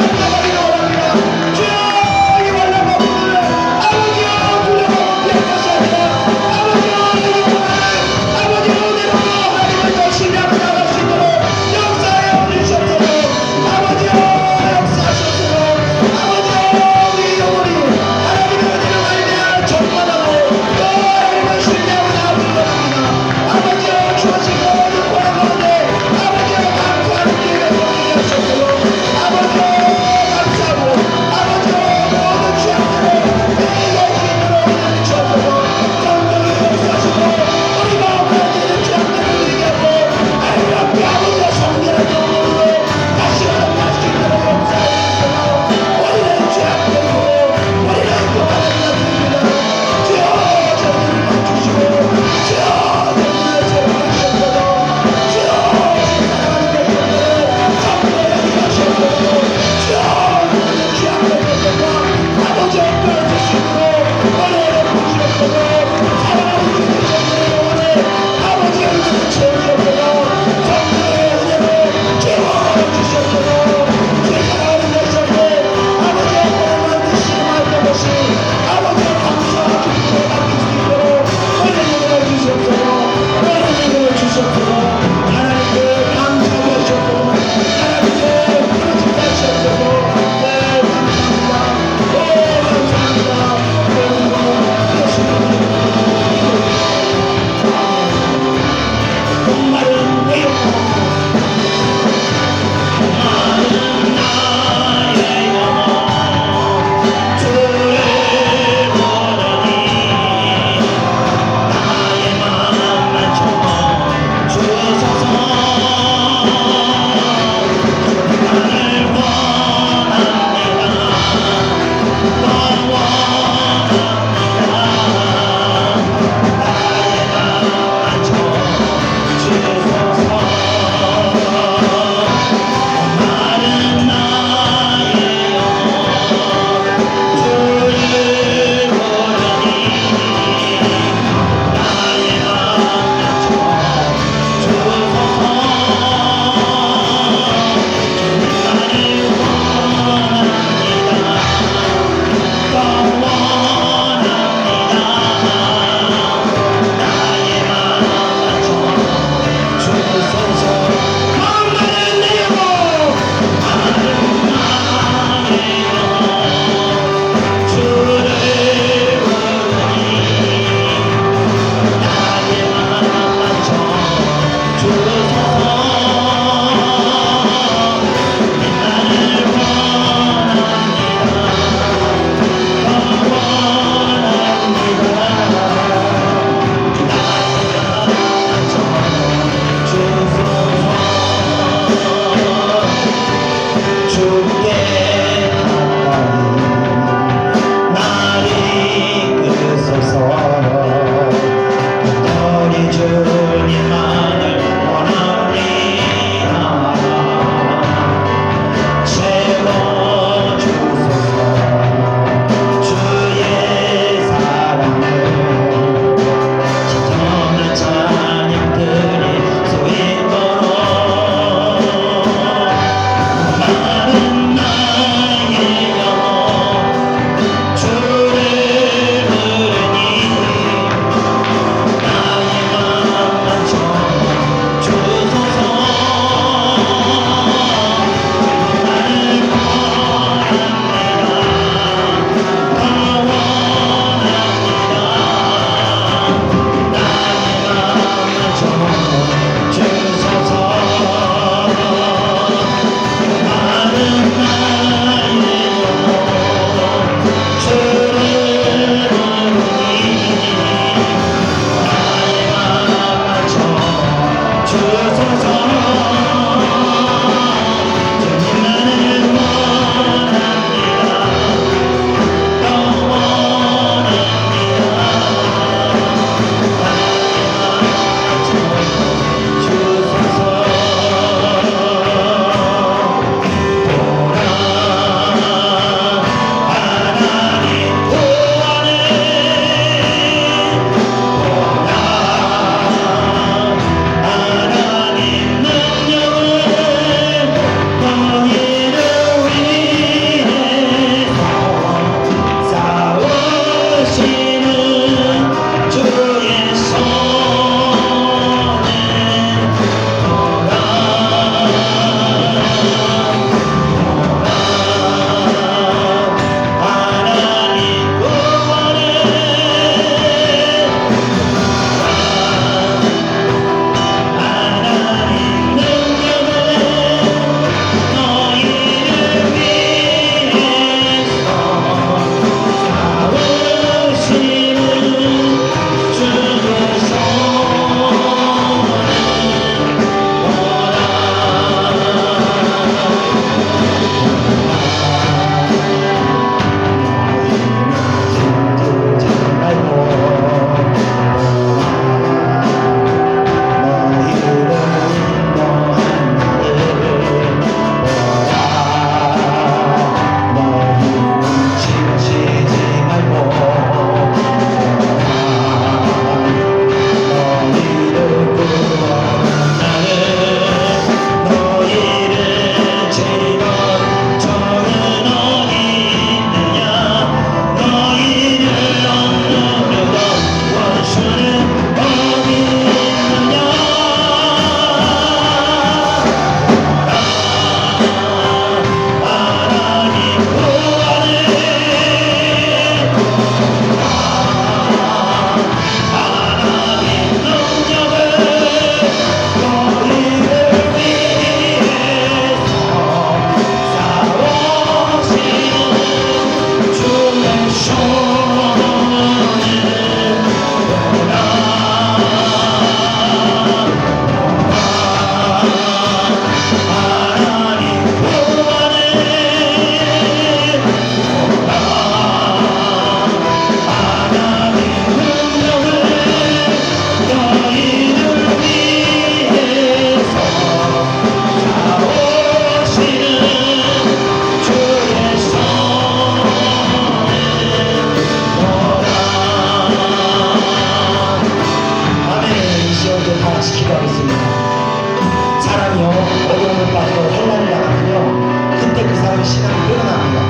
여러분 신앙이 늘어납니다.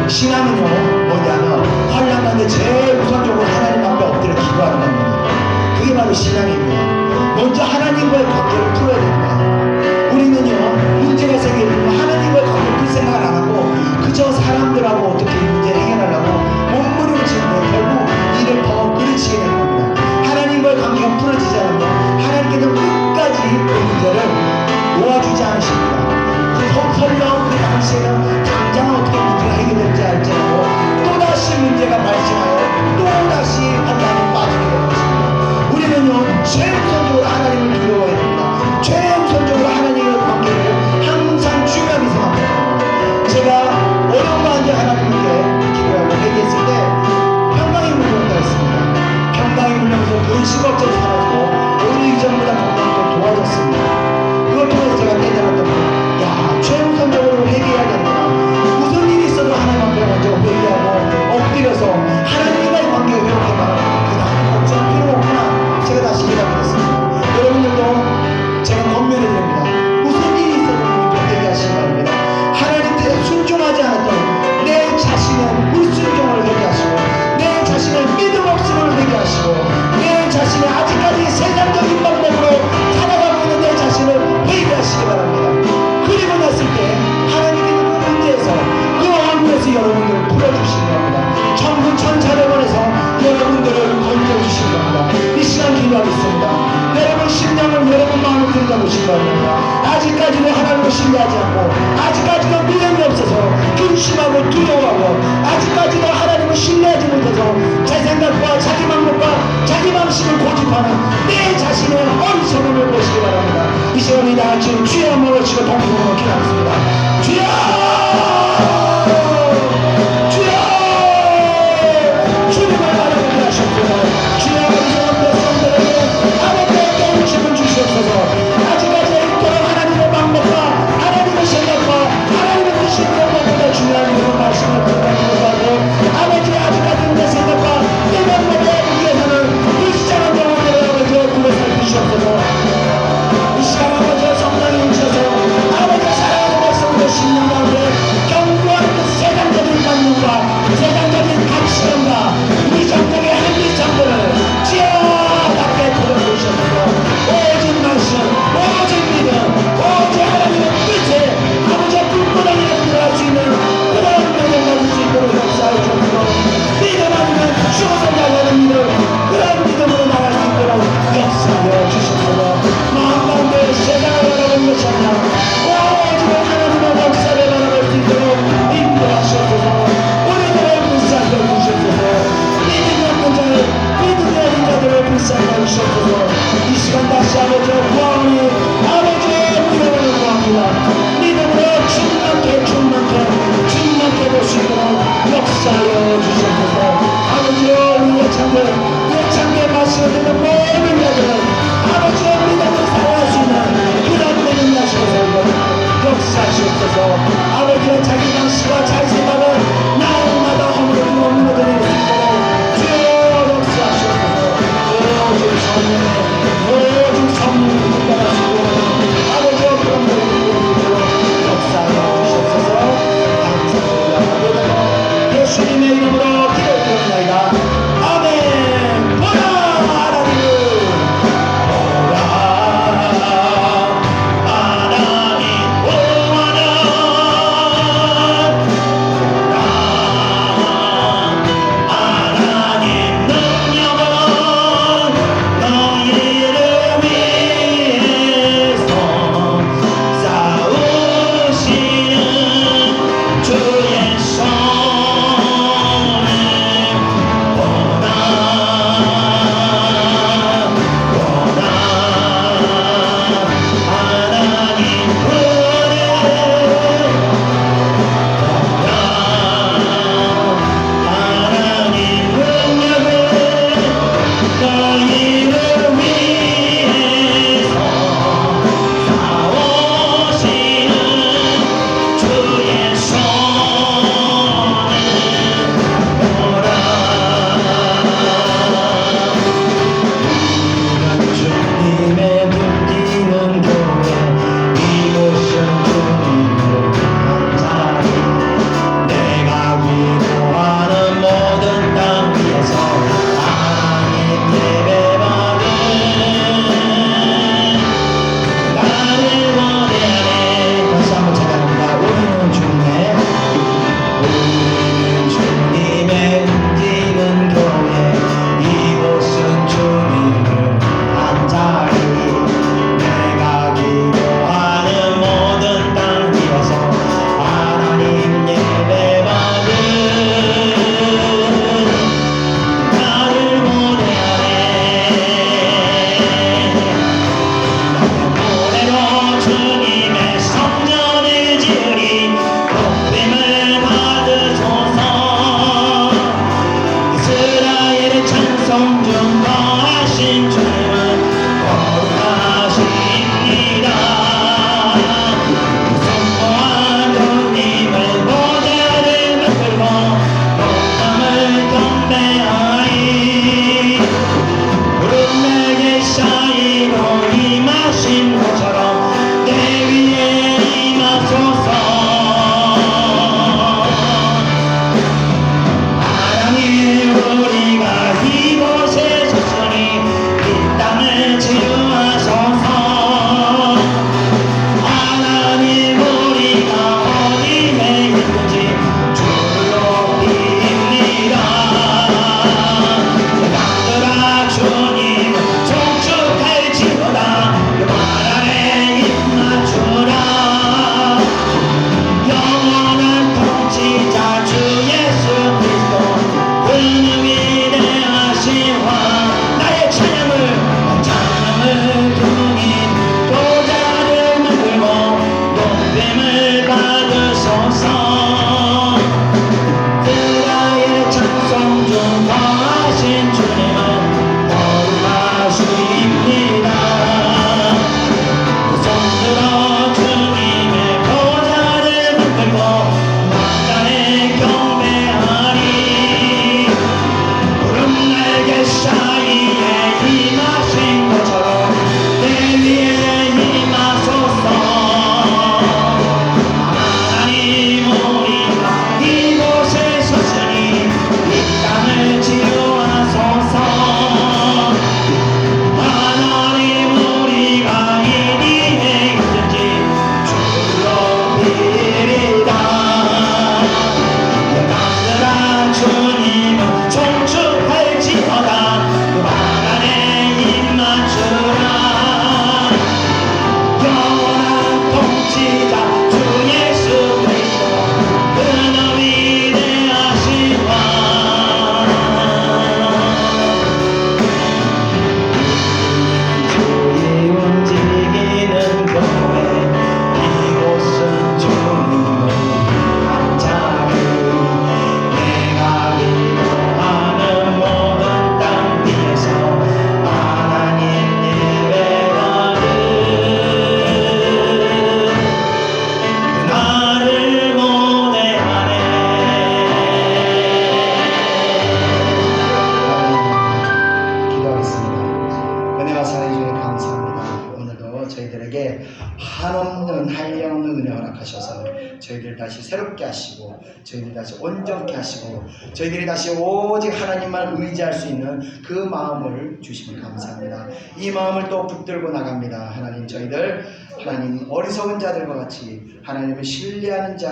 네. 신앙은요 뭐냐면 환난 가운데 제일 우선적으로 하나님 앞에 엎드려 기도하는 겁니다. 그게 바로 신앙입니다. 먼저 하나님과의 관계를 풀어야 됩니다. 우리는요 문제가 생기면 하나님과의 관계를 풀 생각을 안 하고 그저 사람들하고 어떻게 문제를 해결하려고 몸부림치는데 결국 일을 더 그르치게 되는 겁니다. 하나님과의 관계가 풀어지지 않으면 하나님께서 끝까지 그 문제를 놓아주지 않으십니다. 설령 그 당시에는 당장 어떻게 문제가 해결될지 알지라도 또다시 문제가 발생하여 또다시 환난에 빠지게 되는 것입니다. 우리는요 최우선적으로 하나님을 두려워해야 됩니다. 최우선적으로 하나님의 관계를 항상 중요하게 생각합니다. 제가 어려운 가운데 하나님께 기도하고 회개했을 때 평강의 문이 온다 했습니다. 평강의 문이면서 근심 걱정이 사라지고 오늘 이전보다 건강이 더 좋아졌습니다. 그걸 통해서 제가 깨달았던 것 최우선적으로 회개해야 되는구나. 무슨 일이 있어도 하나님 앞에 먼저 회개하고 엎드려서 하나님과의 관계가 회복되면 그다음 걱정할 필요가 없구나. 제가 다시 깨닫게 됐습니다. 여러분들도 제가 권면해 드립니다. 무슨 일이 있어도 우리 회개하시기 바랍니다. 하나님 뜻에 순종하지 않았던 내 자신의 불순종을 회개하시고 내 자신의 믿음 없음을 회개하시고 내 자신의 아직까지 세상적인 방법으로 살아가고 있는 내 자신을 회개하시기 바랍니다. 그리고 났을 때 하나님께서 그 문제에서 그 얼굴에서 여러분들을 풀어주시는 겁니다. 천군 천사를 보내서 여러분들을 건져주시는 겁니다. 이 시간 기도하겠습니다. 여러분 심령을 여러분 마음을 들여다보시기 바랍니다. 아직까지도 하나님을 신뢰하지 않고 아직까지도 믿음이 없어서 근심하고 두려워하고 아직까지도 하나님을 신뢰하지 못해서 제 생각과 자기 방법과 자기 방식을 고집하는 내 자신의 어리석음을 보시기 바랍니다. 이 시간에 다 같이 주의 한번 외치고 동성으로 기도하겠습니다. 주여! 주여! 주님을 바라보게 하셨소서. 주여 이런 백성들에게 아버지의 깨우침을 주시옵소서. 아직까지 있도록 하나님의 방법과 하나님의 생각과 하나님의 뜻이 무엇보다 중요한 그런 말씀을 듣는 것하고 아버지 아직까지 내 생각과 내 방법에 위해서는 불쌍한 영혼들을 아버지의 구원을 살피시옵소서. 이 시간 아버지의 성령이 오셔서 아버지 사랑하는 백성 하시고 저희들이 다시 온전케 하시고 저희들이 다시 오직 하나님만 의지할 수 있는 그 마음을 주시면 감사합니다. 이 마음을 또 붙들고 나갑니다. 하나님, 저희들 하나님 어리석은 자들과 같이 하나님을 신뢰하지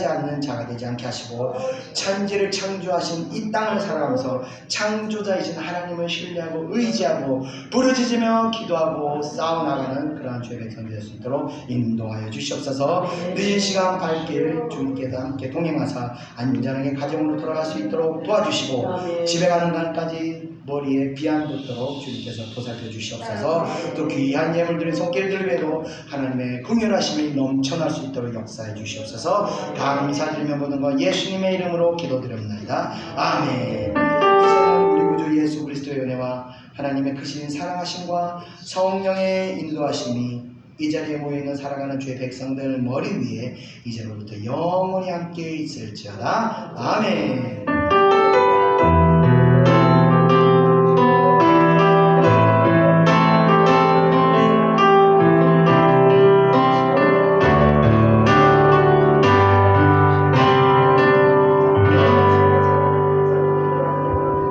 않는 자가 되지 않게 하시고 천지를 창조하신 이 땅을 살아가면서 창조자이신 하나님을 신뢰하고 의지하고 부르짖으며 기도하고 싸워나가는 그러한 주의 백성이 될 수 있도록 인도하여 주시옵소서. 늦은 시간 발길 주님께서 함께 동행하사 안전하게 가정으로 돌아갈 수 있도록 도와주시고 집에 가는 날까지 머리에 비 안 붙도록 주님께서 보살펴 주시옵소서. 또 귀한 예물들의 손길들 외에도 하나님의 긍휼하심이 넘쳐날 수 있도록 역사해 주시옵소서. 감사드리며 모든 것 예수님의 이름으로 기도드립니다. 아멘. 이제는 우리 구주 예수 그리스도의 은혜와 하나님의 크신 사랑하심과 성령의 인도하심이 이 자리에 모여있는 살아가는 주의 백성들 머리 위에 이제로부터 영원히 함께 있을지어다. 아멘.